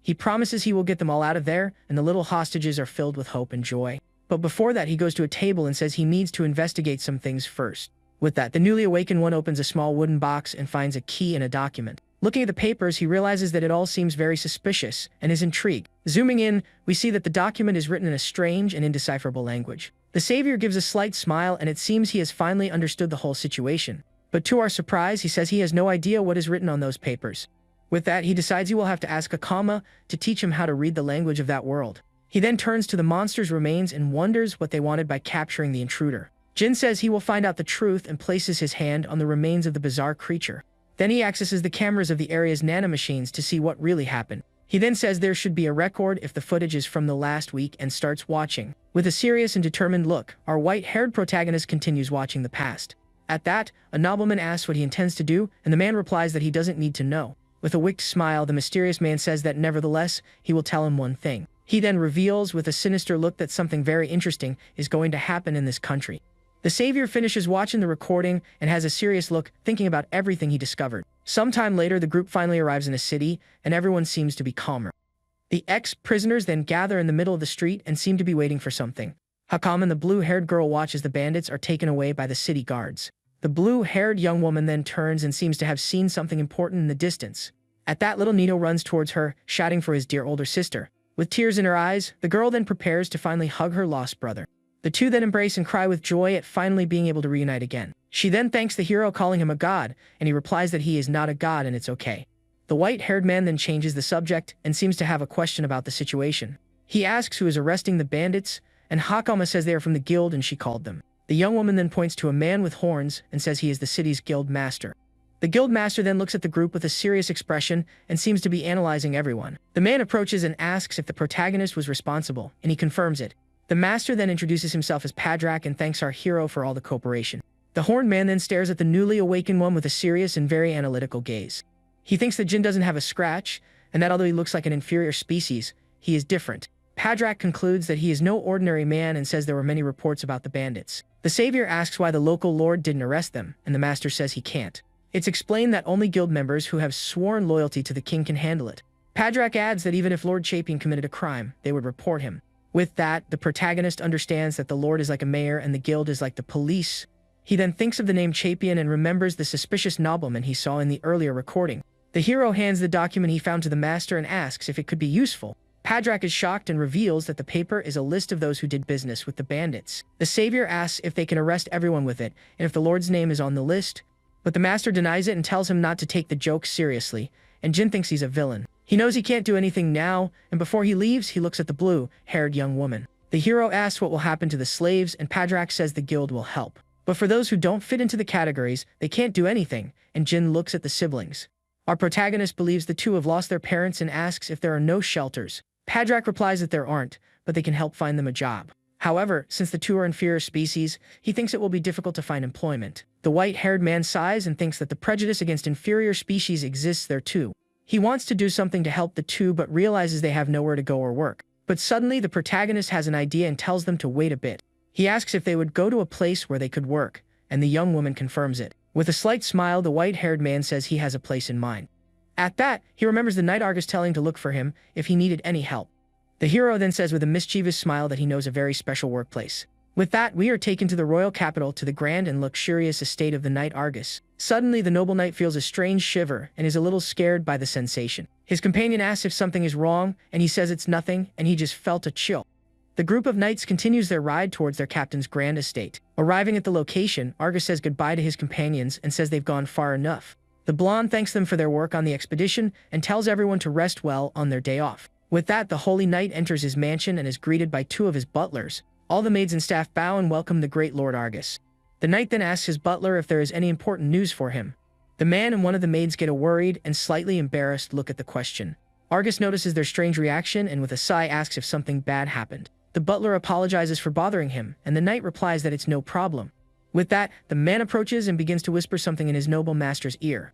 He promises he will get them all out of there, and the little hostages are filled with hope and joy. But before that, he goes to a table and says he needs to investigate some things first. With that, the newly awakened one opens a small wooden box and finds a key and a document. Looking at the papers, he realizes that it all seems very suspicious and is intrigued. Zooming in, we see that the document is written in a strange and indecipherable language. The savior gives a slight smile, and it seems he has finally understood the whole situation. But to our surprise, he says he has no idea what is written on those papers. With that, he decides he will have to ask a comma to teach him how to read the language of that world. He then turns to the monster's remains and wonders what they wanted by capturing the intruder. Jin says he will find out the truth and places his hand on the remains of the bizarre creature. Then he accesses the cameras of the area's nanomachines to see what really happened. He then says there should be a record if the footage is from the last week and starts watching. With a serious and determined look, our white-haired protagonist continues watching the past. At that, a nobleman asks what he intends to do, and the man replies that he doesn't need to know. With a wicked smile, the mysterious man says that nevertheless, he will tell him one thing. He then reveals with a sinister look that something very interesting is going to happen in this country. The savior finishes watching the recording and has a serious look, thinking about everything he discovered. Sometime later, the group finally arrives in a city, and everyone seems to be calmer. The ex-prisoners then gather in the middle of the street and seem to be waiting for something. Hakam and the blue-haired girl watch as the bandits are taken away by the city guards. The blue-haired young woman then turns and seems to have seen something important in the distance. At that, little Nino runs towards her, shouting for his dear older sister. With tears in her eyes, the girl then prepares to finally hug her lost brother. The two then embrace and cry with joy at finally being able to reunite again. She then thanks the hero, calling him a god, and he replies that he is not a god and it's okay. The white-haired man then changes the subject and seems to have a question about the situation. He asks who is arresting the bandits, and Hakama says they are from the guild and she called them. The young woman then points to a man with horns and says he is the city's guild master. The guild master then looks at the group with a serious expression and seems to be analyzing everyone. The man approaches and asks if the protagonist was responsible, and he confirms it. The master then introduces himself as Padrak and thanks our hero for all the cooperation. The horned man then stares at the newly awakened one with a serious and very analytical gaze. He thinks that Jin doesn't have a scratch, and that although he looks like an inferior species, he is different. Padrak concludes that he is no ordinary man and says there were many reports about the bandits. The savior asks why the local lord didn't arrest them, and the master says he can't. It's explained that only guild members who have sworn loyalty to the king can handle it. Padrak adds that even if Lord Chapin committed a crime, they would report him. With that, the protagonist understands that the lord is like a mayor and the guild is like the police. He then thinks of the name Chapin and remembers the suspicious nobleman he saw in the earlier recording. The hero hands the document he found to the master and asks if it could be useful. Padrak is shocked and reveals that the paper is a list of those who did business with the bandits. The savior asks if they can arrest everyone with it, and if the lord's name is on the list. But the master denies it and tells him not to take the joke seriously, and Jin thinks he's a villain. He knows he can't do anything now, and before he leaves, he looks at the blue-haired young woman. The hero asks what will happen to the slaves, and Padrak says the guild will help. But for those who don't fit into the categories, they can't do anything, and Jin looks at the siblings. Our protagonist believes the two have lost their parents and asks if there are no shelters. Padrak replies that there aren't, but they can help find them a job. However, since the two are inferior species, he thinks it will be difficult to find employment. The white-haired man sighs and thinks that the prejudice against inferior species exists there too. He wants to do something to help the two but realizes they have nowhere to go or work. But suddenly the protagonist has an idea and tells them to wait a bit. He asks if they would go to a place where they could work, and the young woman confirms it. With a slight smile, the white-haired man says he has a place in mind. At that, he remembers the night Argus telling to look for him if he needed any help. The hero then says with a mischievous smile that he knows a very special workplace. With that, we are taken to the royal capital to the grand and luxurious estate of the knight Argus. Suddenly, the noble knight feels a strange shiver and is a little scared by the sensation. His companion asks if something is wrong, and he says it's nothing, and he just felt a chill. The group of knights continues their ride towards their captain's grand estate. Arriving at the location, Argus says goodbye to his companions and says they've gone far enough. The blonde thanks them for their work on the expedition and tells everyone to rest well on their day off. With that, the holy knight enters his mansion and is greeted by two of his butlers. All the maids and staff bow and welcome the great Lord Argus. The knight then asks his butler if there is any important news for him. The man and one of the maids get a worried and slightly embarrassed look at the question. Argus notices their strange reaction and with a sigh asks if something bad happened. The butler apologizes for bothering him, and the knight replies that it's no problem. With that, the man approaches and begins to whisper something in his noble master's ear.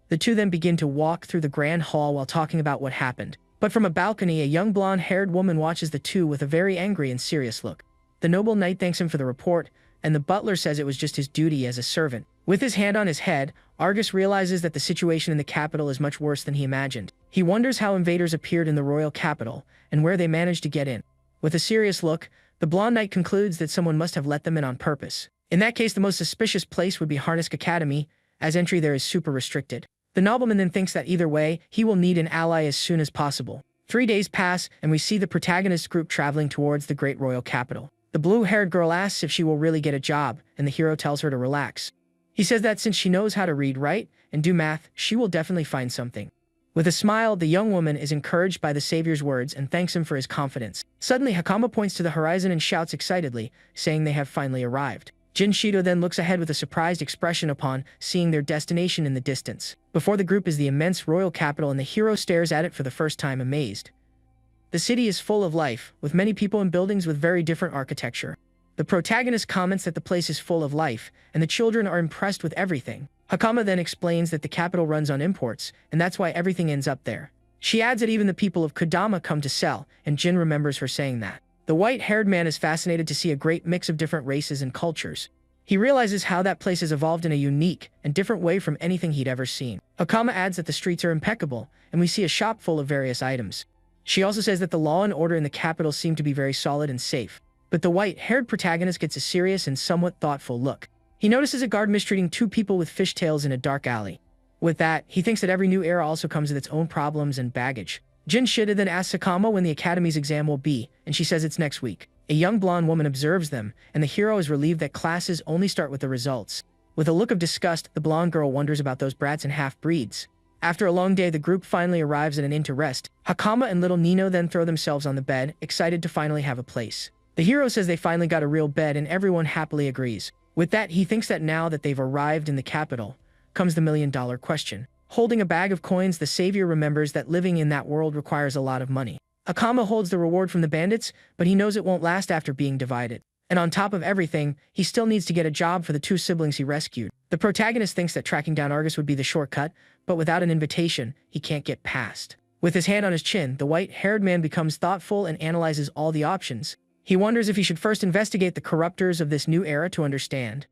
The two then begin to walk through the grand hall while talking about what happened. But from a balcony, a young blonde-haired woman watches the two with a very angry and serious look. The noble knight thanks him for the report, and the butler says it was just his duty as a servant. With his hand on his head, Argus realizes that the situation in the capital is much worse than he imagined. He wonders how invaders appeared in the royal capital, and where they managed to get in. With a serious look, the blonde knight concludes that someone must have let them in on purpose. In that case, the most suspicious place would be Harnisk Academy, as entry there is super restricted. The nobleman then thinks that either way, he will need an ally as soon as possible. 3 days pass, and we see the protagonist group traveling towards the great royal capital. The blue-haired girl asks if she will really get a job, and the hero tells her to relax. He says that since she knows how to read, write, and do math, she will definitely find something. With a smile, the young woman is encouraged by the savior's words and thanks him for his confidence. Suddenly, Hakama points to the horizon and shouts excitedly, saying they have finally arrived. Jin Shido then looks ahead with a surprised expression upon seeing their destination in the distance. Before the group is the immense royal capital, and the hero stares at it for the first time amazed. The city is full of life, with many people and buildings with very different architecture. The protagonist comments that the place is full of life, and the children are impressed with everything. Hakama then explains that the capital runs on imports, and that's why everything ends up there. She adds that even the people of Kodama come to sell, and Jin remembers her saying that. The white-haired man is fascinated to see a great mix of different races and cultures. He realizes how that place has evolved in a unique and different way from anything he'd ever seen. Hakama adds that the streets are impeccable, and we see a shop full of various items. She also says that the law and order in the capital seem to be very solid and safe. But the white-haired protagonist gets a serious and somewhat thoughtful look. He notices a guard mistreating two people with fishtails in a dark alley. With that, he thinks that every new era also comes with its own problems and baggage. Jin Shida then asks Sakama when the academy's exam will be, and she says it's next week. A young blonde woman observes them, and the hero is relieved that classes only start with the results. With a look of disgust, the blonde girl wonders about those brats and half-breeds. After a long day, the group finally arrives at an inn to rest. Hakama and little Nino then throw themselves on the bed, excited to finally have a place. The hero says they finally got a real bed, and everyone happily agrees. With that, he thinks that now that they've arrived in the capital, comes the million-dollar question. Holding a bag of coins, the savior remembers that living in that world requires a lot of money. Hakama holds the reward from the bandits, but he knows it won't last after being divided. And on top of everything, he still needs to get a job for the two siblings he rescued. The protagonist thinks that tracking down Argus would be the shortcut, but without an invitation, he can't get past. With his hand on his chin, the white-haired man becomes thoughtful and analyzes all the options. He wonders if he should first investigate the corruptors of this new era to understand.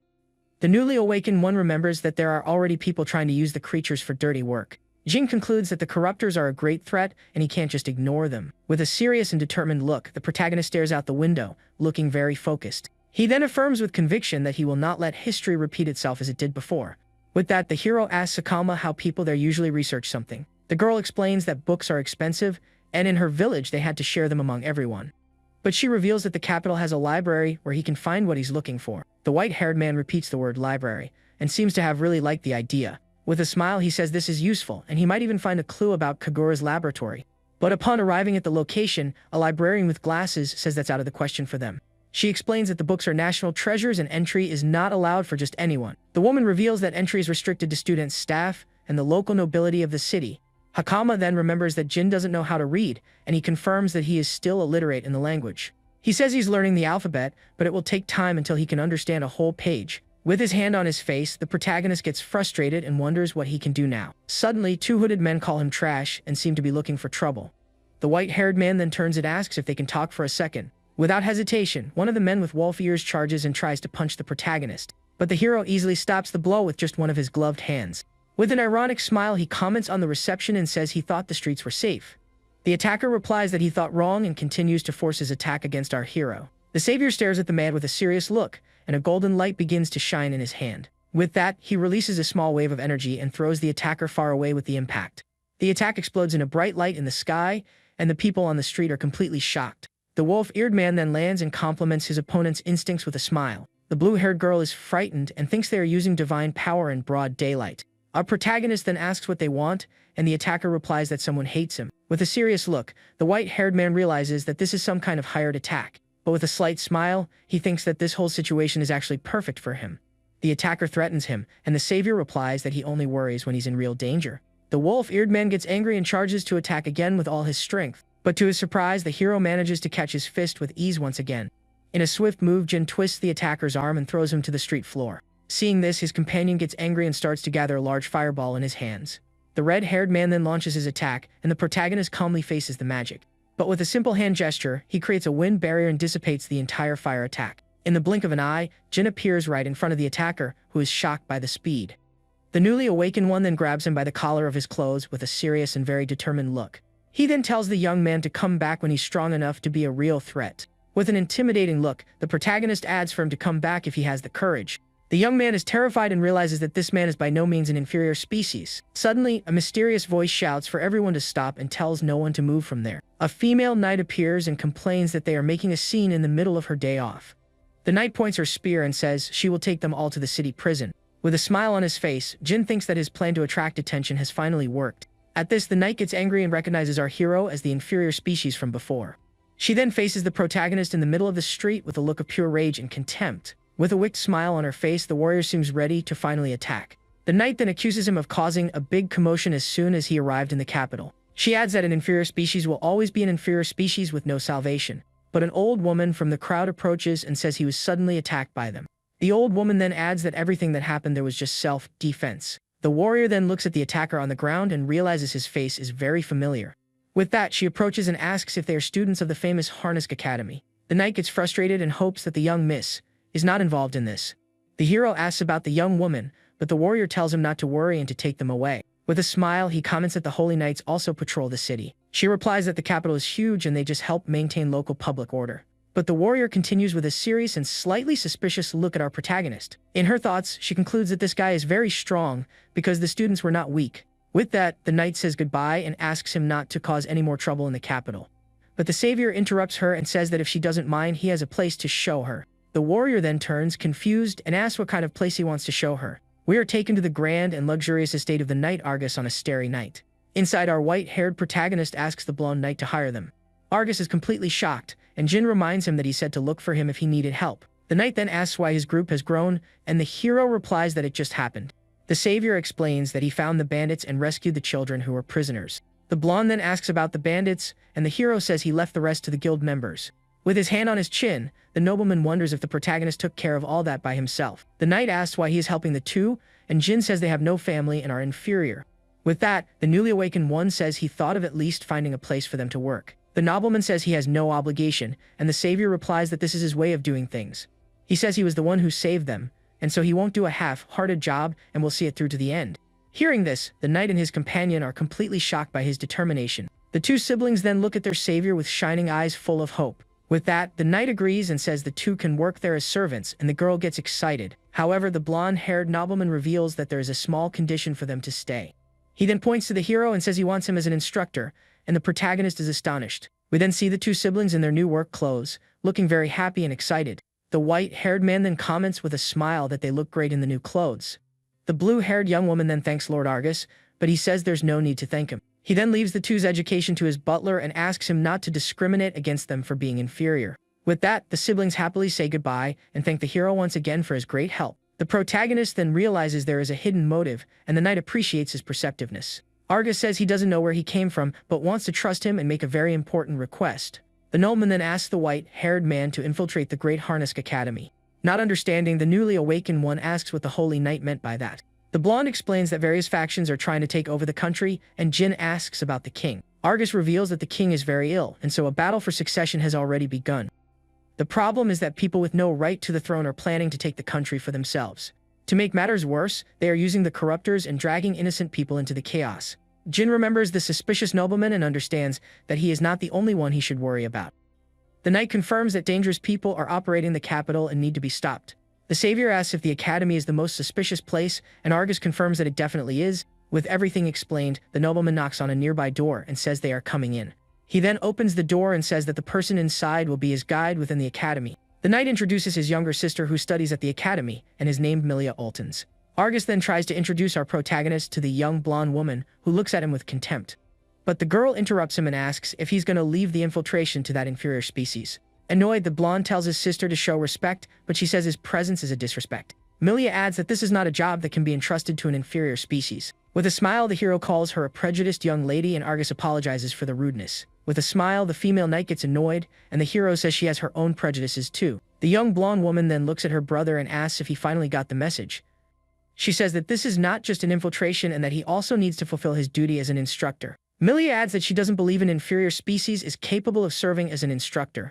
The newly awakened one remembers that there are already people trying to use the creatures for dirty work. Jin concludes that the corruptors are a great threat, and he can't just ignore them. With a serious and determined look, the protagonist stares out the window, looking very focused. He then affirms with conviction that he will not let history repeat itself as it did before. With that, the hero asks Sakama how people there usually research something. The girl explains that books are expensive, and in her village they had to share them among everyone. But she reveals that the capital has a library where he can find what he's looking for. The white-haired man repeats the word library, and seems to have really liked the idea. With a smile, he says this is useful, and he might even find a clue about Kagura's laboratory. But upon arriving at the location, a librarian with glasses says that's out of the question for them. She explains that the books are national treasures and entry is not allowed for just anyone. The woman reveals that entry is restricted to students, staff, and the local nobility of the city. Hakama then remembers that Jin doesn't know how to read, and he confirms that he is still illiterate in the language. He says he's learning the alphabet, but it will take time until he can understand a whole page. With his hand on his face, the protagonist gets frustrated and wonders what he can do now. Suddenly, two hooded men call him trash and seem to be looking for trouble. The white-haired man then turns and asks if they can talk for a second. Without hesitation, one of the men with wolf ears charges and tries to punch the protagonist. But the hero easily stops the blow with just one of his gloved hands. With an ironic smile, he comments on the reception and says he thought the streets were safe. The attacker replies that he thought wrong and continues to force his attack against our hero. The savior stares at the man with a serious look, and a golden light begins to shine in his hand. With that, he releases a small wave of energy and throws the attacker far away with the impact. The attack explodes in a bright light in the sky, and the people on the street are completely shocked. The wolf-eared man then lands and compliments his opponent's instincts with a smile. The blue-haired girl is frightened and thinks they are using divine power in broad daylight. Our protagonist then asks what they want, and the attacker replies that someone hates him. With a serious look, the white-haired man realizes that this is some kind of hired attack, but with a slight smile, he thinks that this whole situation is actually perfect for him. The attacker threatens him, and the savior replies that he only worries when he's in real danger. The wolf-eared man gets angry and charges to attack again with all his strength, but to his surprise, the hero manages to catch his fist with ease once again. In a swift move, Jin twists the attacker's arm and throws him to the street floor. Seeing this, his companion gets angry and starts to gather a large fireball in his hands. The red-haired man then launches his attack, and the protagonist calmly faces the magic. But with a simple hand gesture, he creates a wind barrier and dissipates the entire fire attack. In the blink of an eye, Jin appears right in front of the attacker, who is shocked by the speed. The newly awakened one then grabs him by the collar of his clothes with a serious and very determined look. He then tells the young man to come back when he's strong enough to be a real threat. With an intimidating look, the protagonist adds for him to come back if he has the courage. The young man is terrified and realizes that this man is by no means an inferior species. Suddenly, a mysterious voice shouts for everyone to stop and tells no one to move from there. A female knight appears and complains that they are making a scene in the middle of her day off. The knight points her spear and says she will take them all to the city prison. With a smile on his face, Jin thinks that his plan to attract attention has finally worked. At this, the knight gets angry and recognizes our hero as the inferior species from before. She then faces the protagonist in the middle of the street with a look of pure rage and contempt. With a wicked smile on her face, the warrior seems ready to finally attack. The knight then accuses him of causing a big commotion as soon as he arrived in the capital. She adds that an inferior species will always be an inferior species with no salvation. But an old woman from the crowd approaches and says he was suddenly attacked by them. The old woman then adds that everything that happened there was just self-defense. The warrior then looks at the attacker on the ground and realizes his face is very familiar. With that, she approaches and asks if they are students of the famous Harness Academy. The knight gets frustrated and hopes that the young miss is not involved in this. The hero asks about the young woman, but the warrior tells him not to worry and to take them away. With a smile, he comments that the Holy Knights also patrol the city. She replies that the capital is huge and they just help maintain local public order. But the warrior continues with a serious and slightly suspicious look at our protagonist. In her thoughts, she concludes that this guy is very strong because the students were not weak. With that, the knight says goodbye and asks him not to cause any more trouble in the capital. But the savior interrupts her and says that if she doesn't mind, he has a place to show her. The warrior then turns confused and asks what kind of place he wants to show her. We are taken to the grand and luxurious estate of the knight Argus on a starry night. Inside, our white-haired protagonist asks the blonde knight to hire them. Argus is completely shocked, and Jin reminds him that he said to look for him if he needed help. The knight then asks why his group has grown, and the hero replies that it just happened. The savior explains that he found the bandits and rescued the children who were prisoners. The blonde then asks about the bandits, and the hero says he left the rest to the guild members. With his hand on his chin, the nobleman wonders if the protagonist took care of all that by himself. The knight asks why he is helping the two, and Jin says they have no family and are inferior. With that, the newly awakened one says he thought of at least finding a place for them to work. The nobleman says he has no obligation, and the savior replies that this is his way of doing things. He says he was the one who saved them, and so he won't do a half-hearted job and will see it through to the end. Hearing this, the knight and his companion are completely shocked by his determination. The two siblings then look at their savior with shining eyes full of hope. With that, the knight agrees and says the two can work there as servants, and the girl gets excited. However, the blonde-haired nobleman reveals that there is a small condition for them to stay. He then points to the hero and says he wants him as an instructor, and the protagonist is astonished. We then see the two siblings in their new work clothes, looking very happy and excited. The white-haired man then comments with a smile that they look great in the new clothes. The blue-haired young woman then thanks Lord Argus, but he says there's no need to thank him. He then leaves the two's education to his butler and asks him not to discriminate against them for being inferior. With that, the siblings happily say goodbye and thank the hero once again for his great help. The protagonist then realizes there is a hidden motive, and the knight appreciates his perceptiveness. Argus says he doesn't know where he came from, but wants to trust him and make a very important request. The nobleman then asks the white-haired man to infiltrate the Great Harness Academy. Not understanding, the newly awakened one asks what the Holy Knight meant by that. The blonde explains that various factions are trying to take over the country, and Jin asks about the king. Argus reveals that the king is very ill, and so a battle for succession has already begun. The problem is that people with no right to the throne are planning to take the country for themselves. To make matters worse, they are using the corruptors and dragging innocent people into the chaos. Jin remembers the suspicious nobleman and understands that he is not the only one he should worry about. The knight confirms that dangerous people are operating the capital and need to be stopped. The savior asks if the academy is the most suspicious place, and Argus confirms that it definitely is. With everything explained, the nobleman knocks on a nearby door and says they are coming in. He then opens the door and says that the person inside will be his guide within the academy. The knight introduces his younger sister who studies at the academy and is named Milia Oltens. Argus then tries to introduce our protagonist to the young blonde woman who looks at him with contempt. But the girl interrupts him and asks if he's going to leave the infiltration to that inferior species. Annoyed, the blonde tells his sister to show respect, but she says his presence is a disrespect. Milia adds that this is not a job that can be entrusted to an inferior species. With a smile, the hero calls her a prejudiced young lady and Argus apologizes for the rudeness. With a smile, the female knight gets annoyed, and the hero says she has her own prejudices too. The young blonde woman then looks at her brother and asks if he finally got the message. She says that this is not just an infiltration and that he also needs to fulfill his duty as an instructor. Milia adds that she doesn't believe an inferior species is capable of serving as an instructor.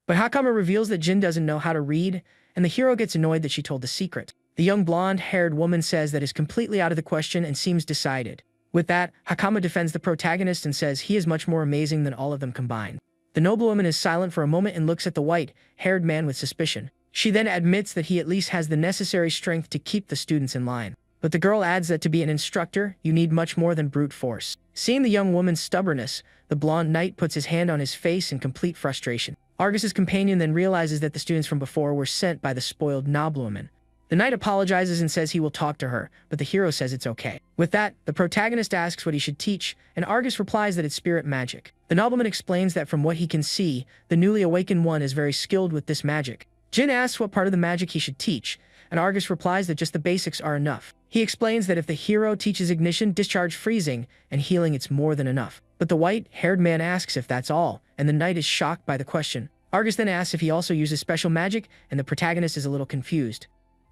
But Hakama reveals that Jin doesn't know how to read, and the hero gets annoyed that she told the secret. The young blonde-haired woman says that is completely out of the question and seems decided. With that, Hakama defends the protagonist and says he is much more amazing than all of them combined. The noblewoman is silent for a moment and looks at the white-haired man with suspicion. She then admits that he at least has the necessary strength to keep the students in line. But the girl adds that to be an instructor, you need much more than brute force. Seeing the young woman's stubbornness, the blonde knight puts his hand on his face in complete frustration. Argus's companion then realizes that the students from before were sent by the spoiled noblewoman. The knight apologizes and says he will talk to her, but the hero says it's okay. With that, the protagonist asks what he should teach, and Argus replies that it's spirit magic. The nobleman explains that from what he can see, the newly awakened one is very skilled with this magic. Jin asks what part of the magic he should teach, and Argus replies that just the basics are enough. He explains that if the hero teaches ignition, discharge, freezing, and healing, it's more than enough. But the white-haired man asks if that's all, and the knight is shocked by the question. Argus then asks if he also uses special magic, and the protagonist is a little confused.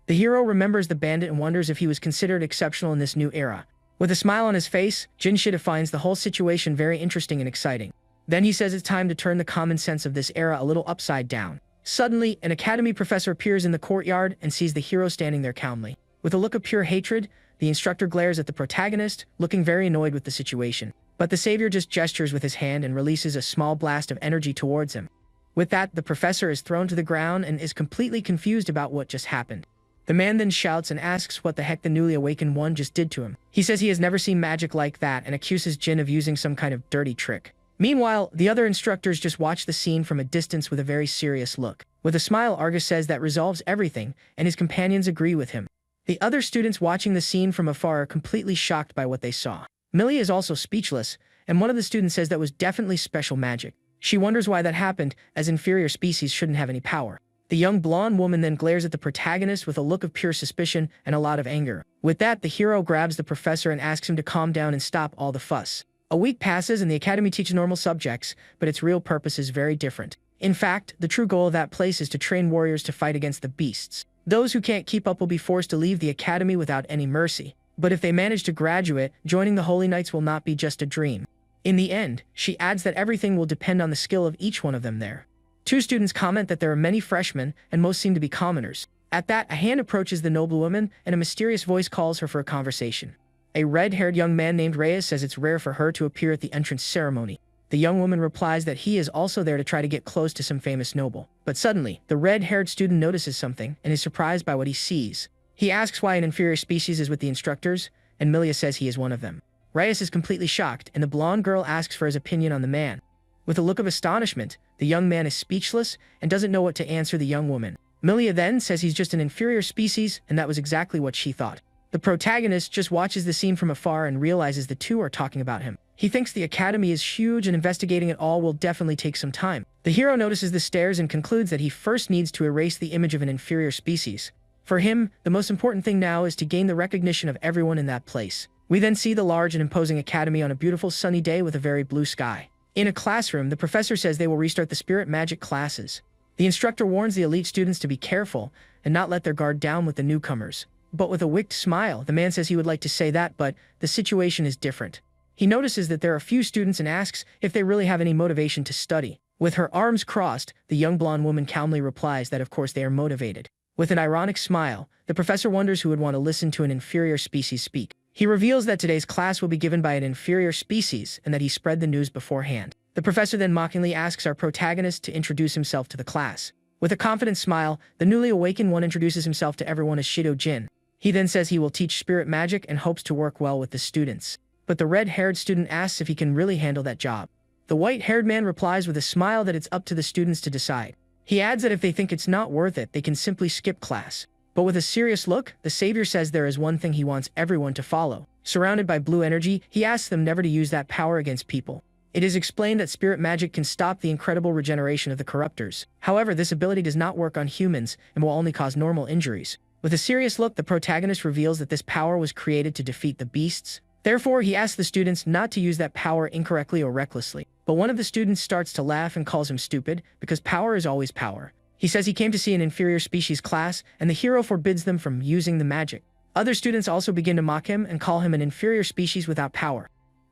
The hero remembers the bandit and wonders if he was considered exceptional in this new era. With a smile on his face, Jin Shida finds the whole situation very interesting and exciting. Then he says it's time to turn the common sense of this era a little upside down. Suddenly, an academy professor appears in the courtyard and sees the hero standing there calmly. With a look of pure hatred, the instructor glares at the protagonist, looking very annoyed with the situation. But the savior just gestures with his hand and releases a small blast of energy towards him. With that, the professor is thrown to the ground and is completely confused about what just happened. The man then shouts and asks what the heck the newly awakened one just did to him. He says he has never seen magic like that and accuses Jin of using some kind of dirty trick. Meanwhile, the other instructors just watch the scene from a distance with a very serious look. With a smile, Argus says that resolves everything, and his companions agree with him. The other students watching the scene from afar are completely shocked by what they saw. Millie is also speechless, and one of the students says that was definitely special magic. She wonders why that happened, as inferior species shouldn't have any power. The young blonde woman then glares at the protagonist with a look of pure suspicion and a lot of anger. With that, the hero grabs the professor and asks him to calm down and stop all the fuss. A week passes and the academy teaches normal subjects, but its real purpose is very different. In fact, the true goal of that place is to train warriors to fight against the beasts. Those who can't keep up will be forced to leave the academy without any mercy. But if they manage to graduate, joining the Holy Knights will not be just a dream. In the end, she adds that everything will depend on the skill of each one of them there. Two students comment that there are many freshmen, and most seem to be commoners. At that, a hand approaches the noblewoman, and a mysterious voice calls her for a conversation. A red-haired young man named Reyes says it's rare for her to appear at the entrance ceremony. The young woman replies that he is also there to try to get close to some famous noble. But suddenly, the red-haired student notices something, and is surprised by what he sees. He asks why an inferior species is with the instructors, and Milia says he is one of them. Reyes is completely shocked, and the blonde girl asks for his opinion on the man. With a look of astonishment, the young man is speechless and doesn't know what to answer the young woman. Milia then says he's just an inferior species, and that was exactly what she thought. The protagonist just watches the scene from afar and realizes the two are talking about him. He thinks the academy is huge and investigating it all will definitely take some time. The hero notices the stares and concludes that he first needs to erase the image of an inferior species. For him, the most important thing now is to gain the recognition of everyone in that place. We then see the large and imposing academy on a beautiful sunny day with a very blue sky. In a classroom, the professor says they will restart the spirit magic classes. The instructor warns the elite students to be careful and not let their guard down with the newcomers. But with a wicked smile, the man says he would like to say that, but the situation is different. He notices that there are few students and asks if they really have any motivation to study. With her arms crossed, the young blonde woman calmly replies that of course they are motivated. With an ironic smile, the professor wonders who would want to listen to an inferior species speak. He reveals that today's class will be given by an inferior species and that he spread the news beforehand. The professor then mockingly asks our protagonist to introduce himself to the class. With a confident smile, the newly awakened one introduces himself to everyone as Shido Jin. He then says he will teach spirit magic and hopes to work well with the students. But the red-haired student asks if he can really handle that job. The white-haired man replies with a smile that it's up to the students to decide. He adds that if they think it's not worth it, they can simply skip class. But with a serious look, the savior says there is one thing he wants everyone to follow. Surrounded by blue energy, he asks them never to use that power against people. It is explained that spirit magic can stop the incredible regeneration of the corruptors. However, this ability does not work on humans and will only cause normal injuries. With a serious look, the protagonist reveals that this power was created to defeat the beasts. Therefore, he asks the students not to use that power incorrectly or recklessly. But one of the students starts to laugh and calls him stupid, because power is always power. He says he came to see an inferior species class, and the hero forbids them from using the magic. Other students also begin to mock him and call him an inferior species without power.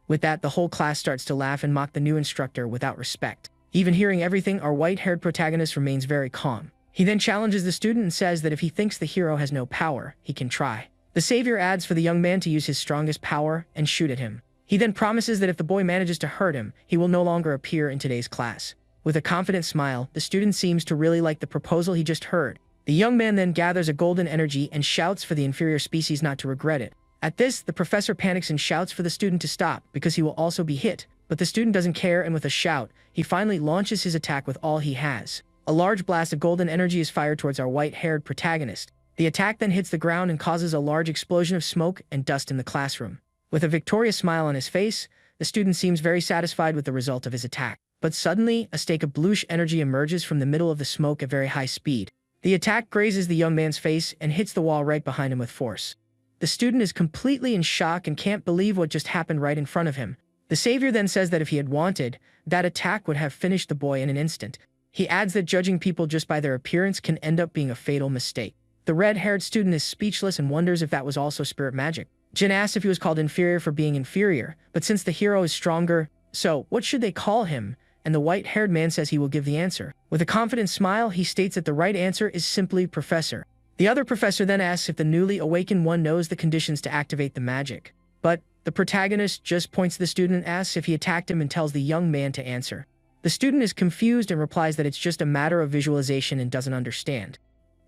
With that, the whole class starts to laugh and mock the new instructor without respect. Even hearing everything, our white-haired protagonist remains very calm. He then challenges the student and says that if he thinks the hero has no power, he can try. The savior adds for the young man to use his strongest power and shoot at him. He then promises that if the boy manages to hurt him, he will no longer appear in today's class. With a confident smile, the student seems to really like the proposal he just heard. The young man then gathers a golden energy and shouts for the inferior species not to regret it. At this, the professor panics and shouts for the student to stop because he will also be hit. But the student doesn't care, and with a shout, he finally launches his attack with all he has. A large blast of golden energy is fired towards our white-haired protagonist. The attack then hits the ground and causes a large explosion of smoke and dust in the classroom. With a victorious smile on his face, the student seems very satisfied with the result of his attack. But suddenly, a stake of bluish energy emerges from the middle of the smoke at very high speed. The attack grazes the young man's face and hits the wall right behind him with force. The student is completely in shock and can't believe what just happened right in front of him. The savior then says that if he had wanted, that attack would have finished the boy in an instant. He adds that judging people just by their appearance can end up being a fatal mistake. The red-haired student is speechless and wonders if that was also spirit magic. Jin asks if he was called inferior for being inferior, but since the hero is stronger, so what should they call him? And the white-haired man says he will give the answer. With a confident smile, he states that the right answer is simply professor. The other professor then asks if the newly awakened one knows the conditions to activate the magic. But the protagonist just points to the student and asks if he attacked him and tells the young man to answer. The student is confused and replies that it's just a matter of visualization and doesn't understand.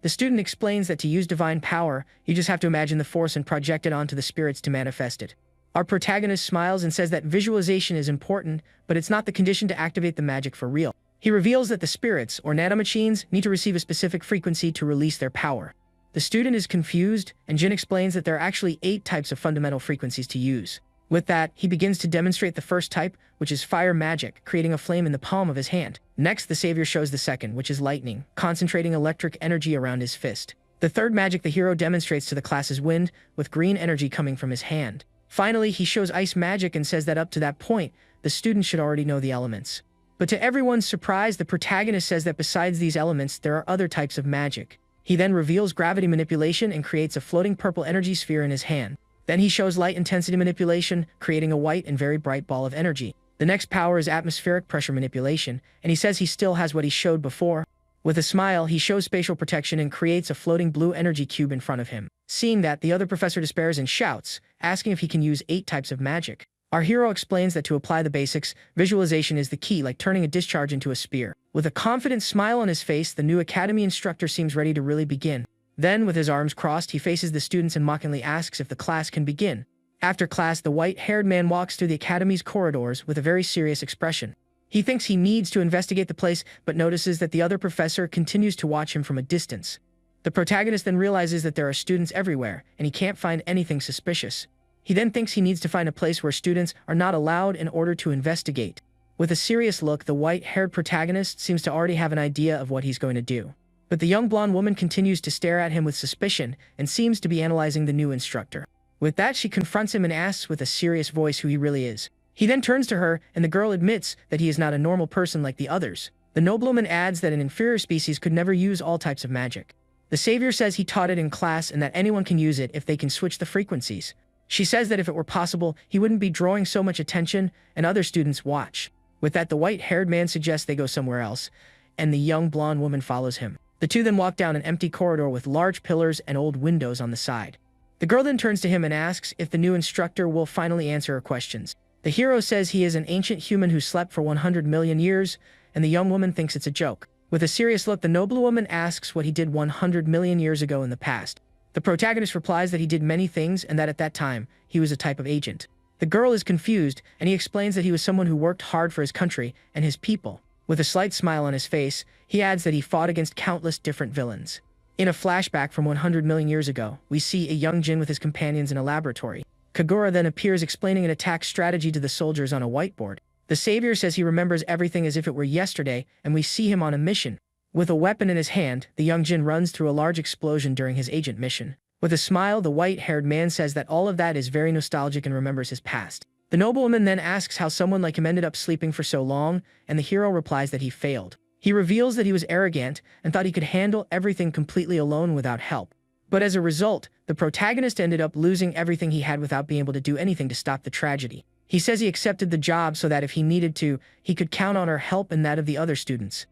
The student explains that to use divine power, you just have to imagine the force and project it onto the spirits to manifest it. Our protagonist smiles and says that visualization is important, but it's not the condition to activate the magic for real. He reveals that the spirits, or nanomachines, need to receive a specific frequency to release their power. The student is confused, and Jin explains that there are actually 8 types of fundamental frequencies to use. With that, he begins to demonstrate the first type, which is fire magic, creating a flame in the palm of his hand. Next, the savior shows the second, which is lightning, concentrating electric energy around his fist. The third magic the hero demonstrates to the class is wind, with green energy coming from his hand. Finally, he shows ice magic and says that up to that point, the student should already know the elements. But to everyone's surprise, the protagonist says that besides these elements, there are other types of magic. He then reveals gravity manipulation and creates a floating purple energy sphere in his hand. Then he shows light intensity manipulation, creating a white and very bright ball of energy. The next power is atmospheric pressure manipulation, and he says he still has what he showed before. With a smile, he shows spatial protection and creates a floating blue energy cube in front of him. Seeing that, the other professor despairs and shouts, asking if he can use 8 types of magic. Our hero explains that to apply the basics, visualization is the key, like turning a discharge into a spear. With a confident smile on his face, the new academy instructor seems ready to really begin. Then, with his arms crossed, he faces the students and mockingly asks if the class can begin. After class, the white-haired man walks through the academy's corridors with a very serious expression. He thinks he needs to investigate the place, but notices that the other professor continues to watch him from a distance. The protagonist then realizes that there are students everywhere, and he can't find anything suspicious. He then thinks he needs to find a place where students are not allowed in order to investigate. With a serious look, the white-haired protagonist seems to already have an idea of what he's going to do. But the young blonde woman continues to stare at him with suspicion and seems to be analyzing the new instructor. With that, she confronts him and asks with a serious voice who he really is. He then turns to her, and the girl admits that he is not a normal person like the others. The nobleman adds that an inferior species could never use all types of magic. The savior says he taught it in class and that anyone can use it if they can switch the frequencies. She says that if it were possible, he wouldn't be drawing so much attention, and other students watch. With that, the white-haired man suggests they go somewhere else, and the young blonde woman follows him. The two then walk down an empty corridor with large pillars and old windows on the side. The girl then turns to him and asks if the new instructor will finally answer her questions. The hero says he is an ancient human who slept for 100 million years, and the young woman thinks it's a joke. With a serious look, the noblewoman asks what he did 100 million years ago in the past. The protagonist replies that he did many things and that at that time, he was a type of agent. The girl is confused, and he explains that he was someone who worked hard for his country and his people. With a slight smile on his face, he adds that he fought against countless different villains. In a flashback from 100 million years ago, we see a young Jin with his companions in a laboratory. Kagura then appears explaining an attack strategy to the soldiers on a whiteboard. The savior says he remembers everything as if it were yesterday, and we see him on a mission. With a weapon in his hand, the young Jin runs through a large explosion during his agent mission. With a smile, the white-haired man says that all of that is very nostalgic and remembers his past. The noblewoman then asks how someone like him ended up sleeping for so long, and the hero replies that he failed. He reveals that he was arrogant and thought he could handle everything completely alone without help. But as a result, the protagonist ended up losing everything he had without being able to do anything to stop the tragedy. He says he accepted the job so that if he needed to, he could count on her help and that of the other students.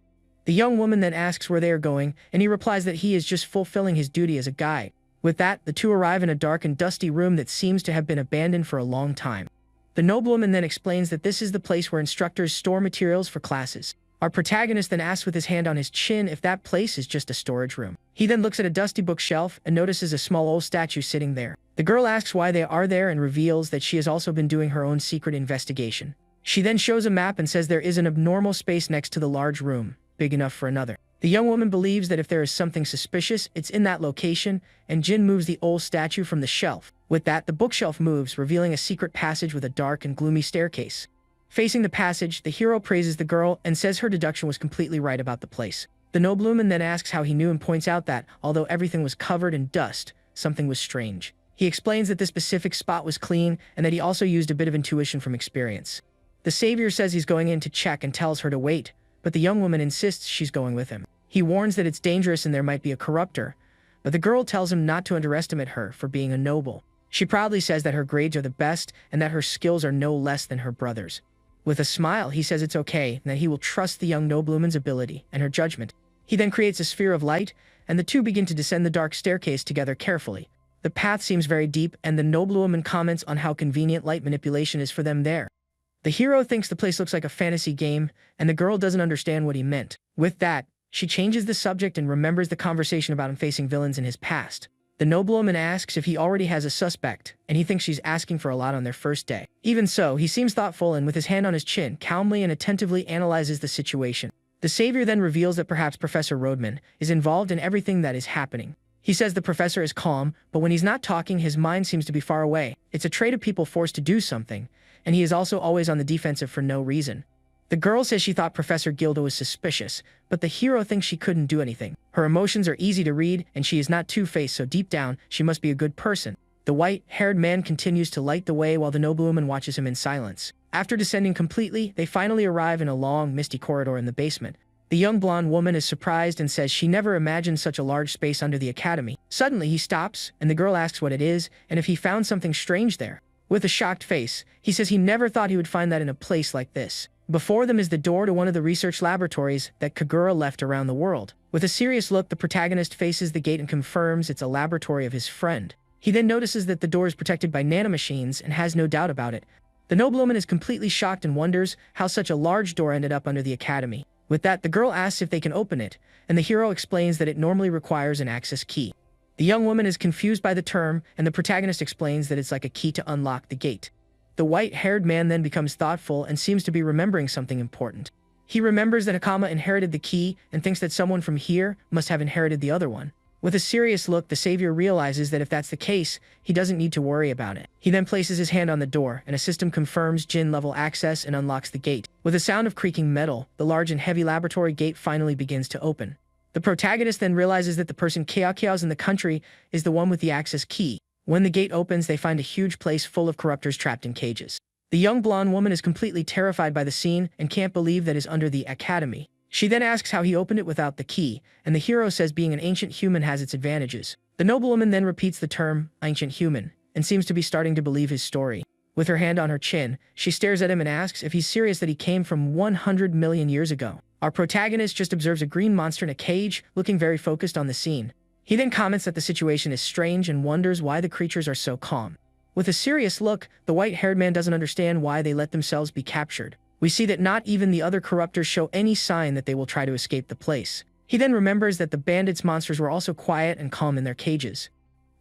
The young woman then asks where they are going, and he replies that he is just fulfilling his duty as a guide. With that, the two arrive in a dark and dusty room that seems to have been abandoned for a long time. The noblewoman then explains that this is the place where instructors store materials for classes. Our protagonist then asks with his hand on his chin if that place is just a storage room. He then looks at a dusty bookshelf and notices a small old statue sitting there. The girl asks why they are there and reveals that she has also been doing her own secret investigation. She then shows a map and says there is an abnormal space next to the large room, big enough for another. The young woman believes that if there is something suspicious, it's in that location, and Jin moves the old statue from the shelf. With that, the bookshelf moves, revealing a secret passage with a dark and gloomy staircase. Facing the passage, the hero praises the girl and says her deduction was completely right about the place. The noblewoman then asks how he knew and points out that, although everything was covered in dust, something was strange. He explains that this specific spot was clean and that he also used a bit of intuition from experience. The savior says he's going in to check and tells her to wait, but the young woman insists she's going with him. He warns that it's dangerous and there might be a corruptor, but the girl tells him not to underestimate her for being a noble. She proudly says that her grades are the best and that her skills are no less than her brother's. With a smile, he says it's okay and that he will trust the young noblewoman's ability and her judgment. He then creates a sphere of light, and the two begin to descend the dark staircase together carefully. The path seems very deep, and the noblewoman comments on how convenient light manipulation is for them there. The hero thinks the place looks like a fantasy game, and the girl doesn't understand what he meant. With that, she changes the subject and remembers the conversation about him facing villains in his past. The noblewoman asks if he already has a suspect, and he thinks she's asking for a lot on their first day. Even so, he seems thoughtful and with his hand on his chin, calmly and attentively analyzes the situation. The savior then reveals that perhaps Professor Rodman is involved in everything that is happening. He says the professor is calm, but when he's not talking, his mind seems to be far away. It's a trait of people forced to do something, and he is also always on the defensive for no reason. The girl says she thought Professor Gilda was suspicious, but the hero thinks she couldn't do anything. Her emotions are easy to read, and she is not two-faced, so deep down, she must be a good person. The white-haired man continues to light the way while the noblewoman watches him in silence. After descending completely, they finally arrive in a long, misty corridor in the basement. The young blonde woman is surprised and says she never imagined such a large space under the academy. Suddenly, he stops, and the girl asks what it is, and if he found something strange there. With a shocked face, he says he never thought he would find that in a place like this. Before them is the door to one of the research laboratories that Kagura left around the world. With a serious look, the protagonist faces the gate and confirms it's a laboratory of his friend. He then notices that the door is protected by nanomachines and has no doubt about it. The noblewoman is completely shocked and wonders how such a large door ended up under the academy. With that, the girl asks if they can open it, and the hero explains that it normally requires an access key. The young woman is confused by the term, and the protagonist explains that it's like a key to unlock the gate. The white-haired man then becomes thoughtful and seems to be remembering something important. He remembers that Hakama inherited the key and thinks that someone from here must have inherited the other one. With a serious look, the savior realizes that if that's the case, he doesn't need to worry about it. He then places his hand on the door, and a system confirms Jin-level access and unlocks the gate. With a sound of creaking metal, the large and heavy laboratory gate finally begins to open. The protagonist then realizes that the person Kiao's in the country is the one with the access key. When the gate opens, they find a huge place full of corruptors trapped in cages. The young blonde woman is completely terrified by the scene and can't believe that is under the academy. She then asks how he opened it without the key, and the hero says being an ancient human has its advantages. The noblewoman then repeats the term, ancient human, and seems to be starting to believe his story. With her hand on her chin, she stares at him and asks if he's serious that he came from 100 million years ago. Our protagonist just observes a green monster in a cage, looking very focused on the scene. He then comments that the situation is strange and wonders why the creatures are so calm. With a serious look, the white-haired man doesn't understand why they let themselves be captured. We see that not even the other corruptors show any sign that they will try to escape the place. He then remembers that the bandits' monsters were also quiet and calm in their cages.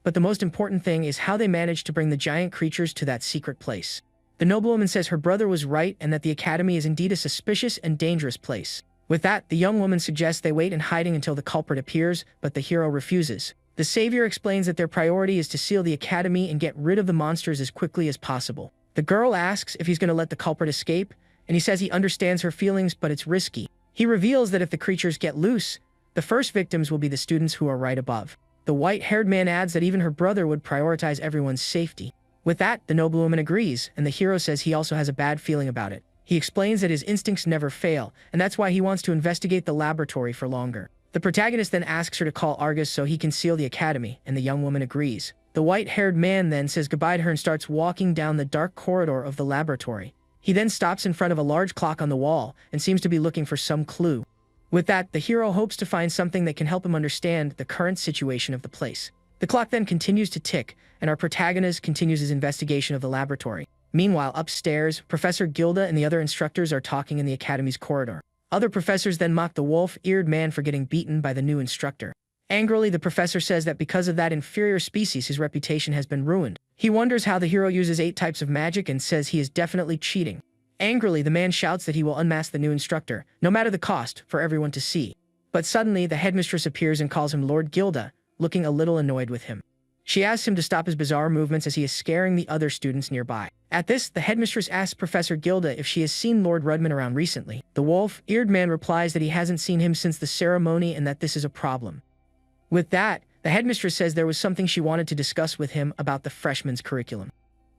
But the most important thing is how they managed to bring the giant creatures to that secret place. The noblewoman says her brother was right and that the academy is indeed a suspicious and dangerous place. With that, the young woman suggests they wait in hiding until the culprit appears, but the hero refuses. The savior explains that their priority is to seal the academy and get rid of the monsters as quickly as possible. The girl asks if he's going to let the culprit escape, and he says he understands her feelings, but it's risky. He reveals that if the creatures get loose, the first victims will be the students who are right above. The white-haired man adds that even her brother would prioritize everyone's safety. With that, the noblewoman agrees, and the hero says he also has a bad feeling about it. He explains that his instincts never fail, and that's why he wants to investigate the laboratory for longer. The protagonist then asks her to call Argus so he can seal the academy, and the young woman agrees. The white-haired man then says goodbye to her and starts walking down the dark corridor of the laboratory. He then stops in front of a large clock on the wall and seems to be looking for some clue. With that, the hero hopes to find something that can help him understand the current situation of the place. The clock then continues to tick, and our protagonist continues his investigation of the laboratory. Meanwhile, upstairs, Professor Gilda and the other instructors are talking in the academy's corridor. Other professors then mock the wolf-eared man for getting beaten by the new instructor. Angrily, the professor says that because of that inferior species, his reputation has been ruined. He wonders how the hero uses 8 types of magic and says he is definitely cheating. Angrily, the man shouts that he will unmask the new instructor, no matter the cost, for everyone to see. But suddenly, the headmistress appears and calls him Lord Gilda, looking a little annoyed with him. She asks him to stop his bizarre movements as he is scaring the other students nearby. At this, the headmistress asks Professor Gilda if she has seen Lord Rudman around recently. The wolf-eared man replies that he hasn't seen him since the ceremony and that this is a problem. With that, the headmistress says there was something she wanted to discuss with him about the freshman's curriculum.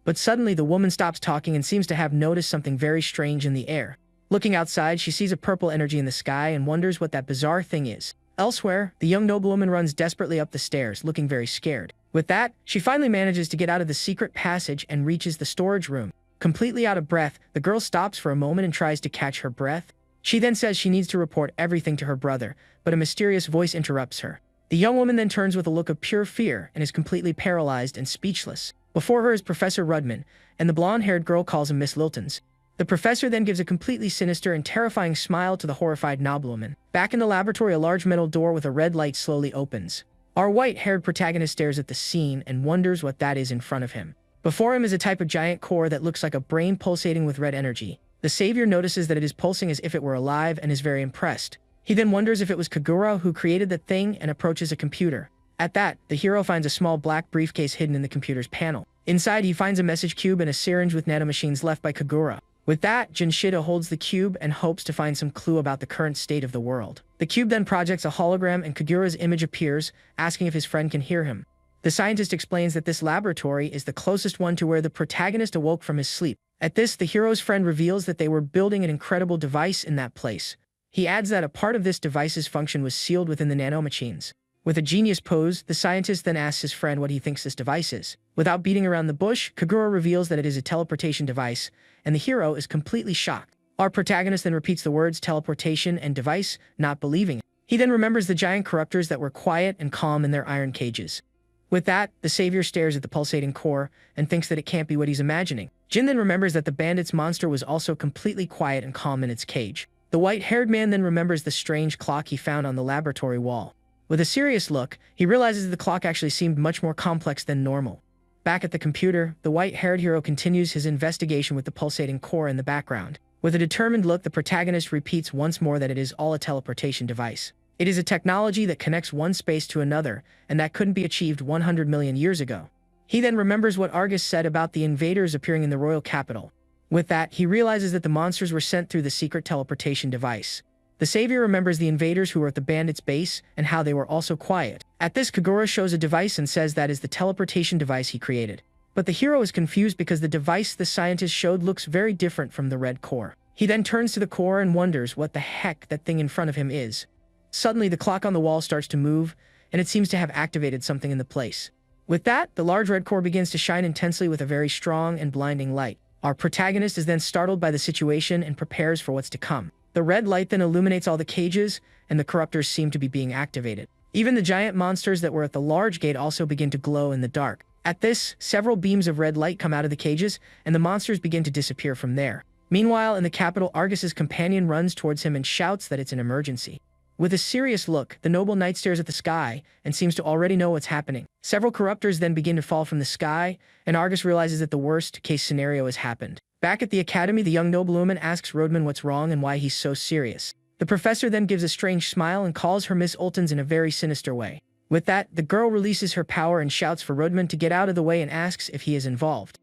But suddenly the woman stops talking and seems to have noticed something very strange in the air. Looking outside, she sees a purple energy in the sky and wonders what that bizarre thing is. Elsewhere, the young noblewoman runs desperately up the stairs, looking very scared. With that, she finally manages to get out of the secret passage and reaches the storage room. Completely out of breath, the girl stops for a moment and tries to catch her breath. She then says she needs to report everything to her brother, but a mysterious voice interrupts her. The young woman then turns with a look of pure fear and is completely paralyzed and speechless. Before her is Professor Rudman, and the blonde-haired girl calls him Miss Liltons. The professor then gives a completely sinister and terrifying smile to the horrified noblewoman. Back in the laboratory, a large metal door with a red light slowly opens. Our white-haired protagonist stares at the scene and wonders what that is in front of him. Before him is a type of giant core that looks like a brain pulsating with red energy. The savior notices that it is pulsing as if it were alive and is very impressed. He then wonders if it was Kagura who created the thing and approaches a computer. At that, the hero finds a small black briefcase hidden in the computer's panel. Inside, he finds a message cube and a syringe with nanomachines left by Kagura. With that, Jinshida holds the cube and hopes to find some clue about the current state of the world. The cube then projects a hologram and Kagura's image appears, asking if his friend can hear him. The scientist explains that this laboratory is the closest one to where the protagonist awoke from his sleep. At this, the hero's friend reveals that they were building an incredible device in that place. He adds that a part of this device's function was sealed within the nanomachines. With a genius pose, the scientist then asks his friend what he thinks this device is. Without beating around the bush, Kagura reveals that it is a teleportation device, and the hero is completely shocked. Our protagonist then repeats the words teleportation and device, not believing it. He then remembers the giant corruptors that were quiet and calm in their iron cages. With that, the savior stares at the pulsating core and thinks that it can't be what he's imagining. Jin then remembers that the bandit's monster was also completely quiet and calm in its cage. The white-haired man then remembers the strange clock he found on the laboratory wall. With a serious look, he realizes that the clock actually seemed much more complex than normal. Back at the computer, the white-haired hero continues his investigation with the pulsating core in the background. With a determined look, the protagonist repeats once more that it is all a teleportation device. It is a technology that connects one space to another, and that couldn't be achieved 100 million years ago. He then remembers what Argus said about the invaders appearing in the royal capital. With that, he realizes that the monsters were sent through the secret teleportation device. The savior remembers the invaders who were at the bandits' base and how they were also quiet. At this, Kagura shows a device and says that is the teleportation device he created. But the hero is confused because the device the scientist showed looks very different from the red core. He then turns to the core and wonders what the heck that thing in front of him is. Suddenly, the clock on the wall starts to move, and it seems to have activated something in the place. With that, the large red core begins to shine intensely with a very strong and blinding light. Our protagonist is then startled by the situation and prepares for what's to come. The red light then illuminates all the cages, and the corruptors seem to be being activated. Even the giant monsters that were at the large gate also begin to glow in the dark. At this, several beams of red light come out of the cages, and the monsters begin to disappear from there. Meanwhile, in the capital, Argus's companion runs towards him and shouts that it's an emergency. With a serious look, the noble knight stares at the sky and seems to already know what's happening. Several corruptors then begin to fall from the sky, and Argus realizes that the worst-case scenario has happened. Back at the academy, the young noblewoman asks Rodman what's wrong and why he's so serious. The professor then gives a strange smile and calls her Miss Oltons in a very sinister way. With that, the girl releases her power and shouts for Rodman to get out of the way and asks if he is involved.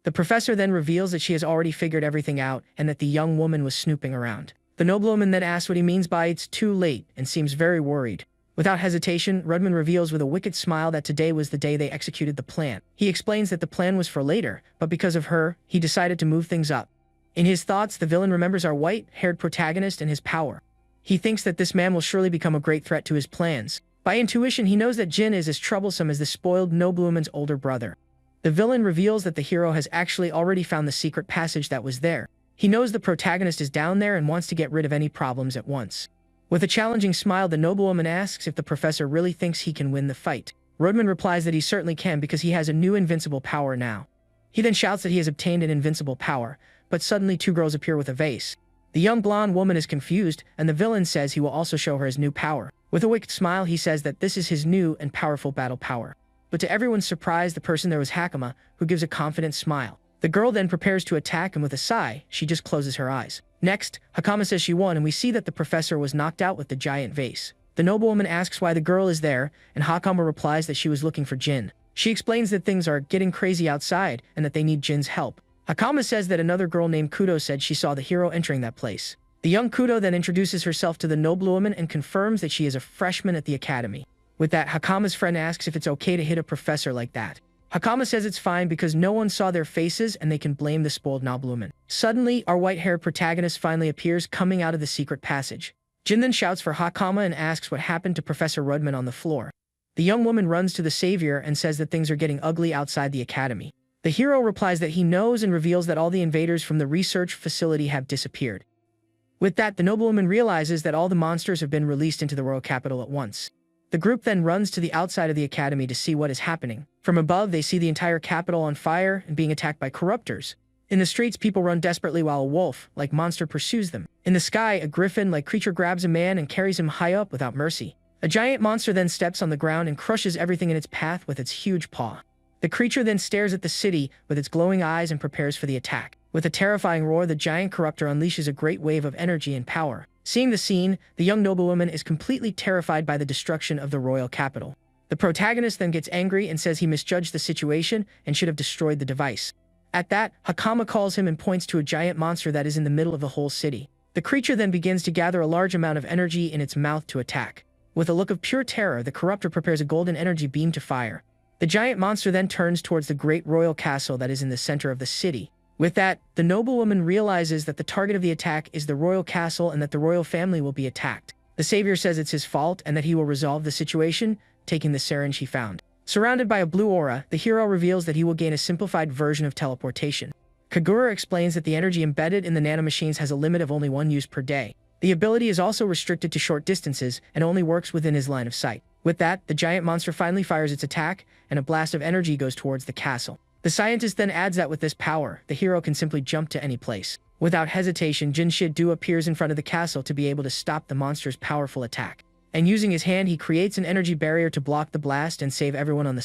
The professor then reveals that she has already figured everything out and that the young woman was snooping around. The noblewoman then asks what he means by "it's too late" and seems very worried. Without hesitation, Rodman reveals with a wicked smile that today was the day they executed the plan. He explains that the plan was for later, but because of her, he decided to move things up. In his thoughts, the villain remembers our white-haired protagonist and his power. He thinks that this man will surely become a great threat to his plans. By intuition, he knows that Jin is as troublesome as the spoiled noblewoman's older brother. The villain reveals that the hero has actually already found the secret passage that was there. He knows the protagonist is down there and wants to get rid of any problems at once. With a challenging smile, the noblewoman asks if the professor really thinks he can win the fight. Rodman replies that he certainly can because he has a new invincible power now. He then shouts that he has obtained an invincible power, but suddenly two girls appear with a vase. The young blonde woman is confused, and the villain says he will also show her his new power. With a wicked smile, he says that this is his new and powerful battle power. But to everyone's surprise, the person there was Hakama, who gives a confident smile. The girl then prepares to attack, and with a sigh, she just closes her eyes. Next, Hakama says she won, and we see that the professor was knocked out with the giant vase. The noblewoman asks why the girl is there, and Hakama replies that she was looking for Jin. She explains that things are getting crazy outside, and that they need Jin's help. Hakama says that another girl named Kudo said she saw the hero entering that place. The young Kudo then introduces herself to the noblewoman and confirms that she is a freshman at the academy. With that, Hakama's friend asks if it's okay to hit a professor like that. Hakama says it's fine because no one saw their faces and they can blame the spoiled noblewoman. Suddenly, our white-haired protagonist finally appears coming out of the secret passage. Jin then shouts for Hakama and asks what happened to Professor Rodman on the floor. The young woman runs to the savior and says that things are getting ugly outside the academy. The hero replies that he knows and reveals that all the invaders from the research facility have disappeared. With that, the noblewoman realizes that all the monsters have been released into the royal capital at once. The group then runs to the outside of the academy to see what is happening. From above, they see the entire capital on fire and being attacked by corruptors. In the streets, people run desperately while a wolf-like monster pursues them. In the sky, a griffin-like creature grabs a man and carries him high up without mercy. A giant monster then steps on the ground and crushes everything in its path with its huge paw. The creature then stares at the city with its glowing eyes and prepares for the attack. With a terrifying roar, the giant corruptor unleashes a great wave of energy and power. Seeing the scene, the young noblewoman is completely terrified by the destruction of the royal capital. The protagonist then gets angry and says he misjudged the situation and should have destroyed the device. At that, Hakama calls him and points to a giant monster that is in the middle of the whole city. The creature then begins to gather a large amount of energy in its mouth to attack. With a look of pure terror, the corruptor prepares a golden energy beam to fire. The giant monster then turns towards the great royal castle that is in the center of the city. With that, the noblewoman realizes that the target of the attack is the royal castle and that the royal family will be attacked. The savior says it's his fault and that he will resolve the situation, taking the syringe he found. Surrounded by a blue aura, the hero reveals that he will gain a simplified version of teleportation. Kagura explains that the energy embedded in the nanomachines has a limit of only one use per day. The ability is also restricted to short distances and only works within his line of sight. With that, the giant monster finally fires its attack, and a blast of energy goes towards the castle. The scientist then adds that with this power, the hero can simply jump to any place. Without hesitation, Jin Shid-Du appears in front of the castle to be able to stop the monster's powerful attack. And using his hand, he creates an energy barrier to block the blast and save everyone on the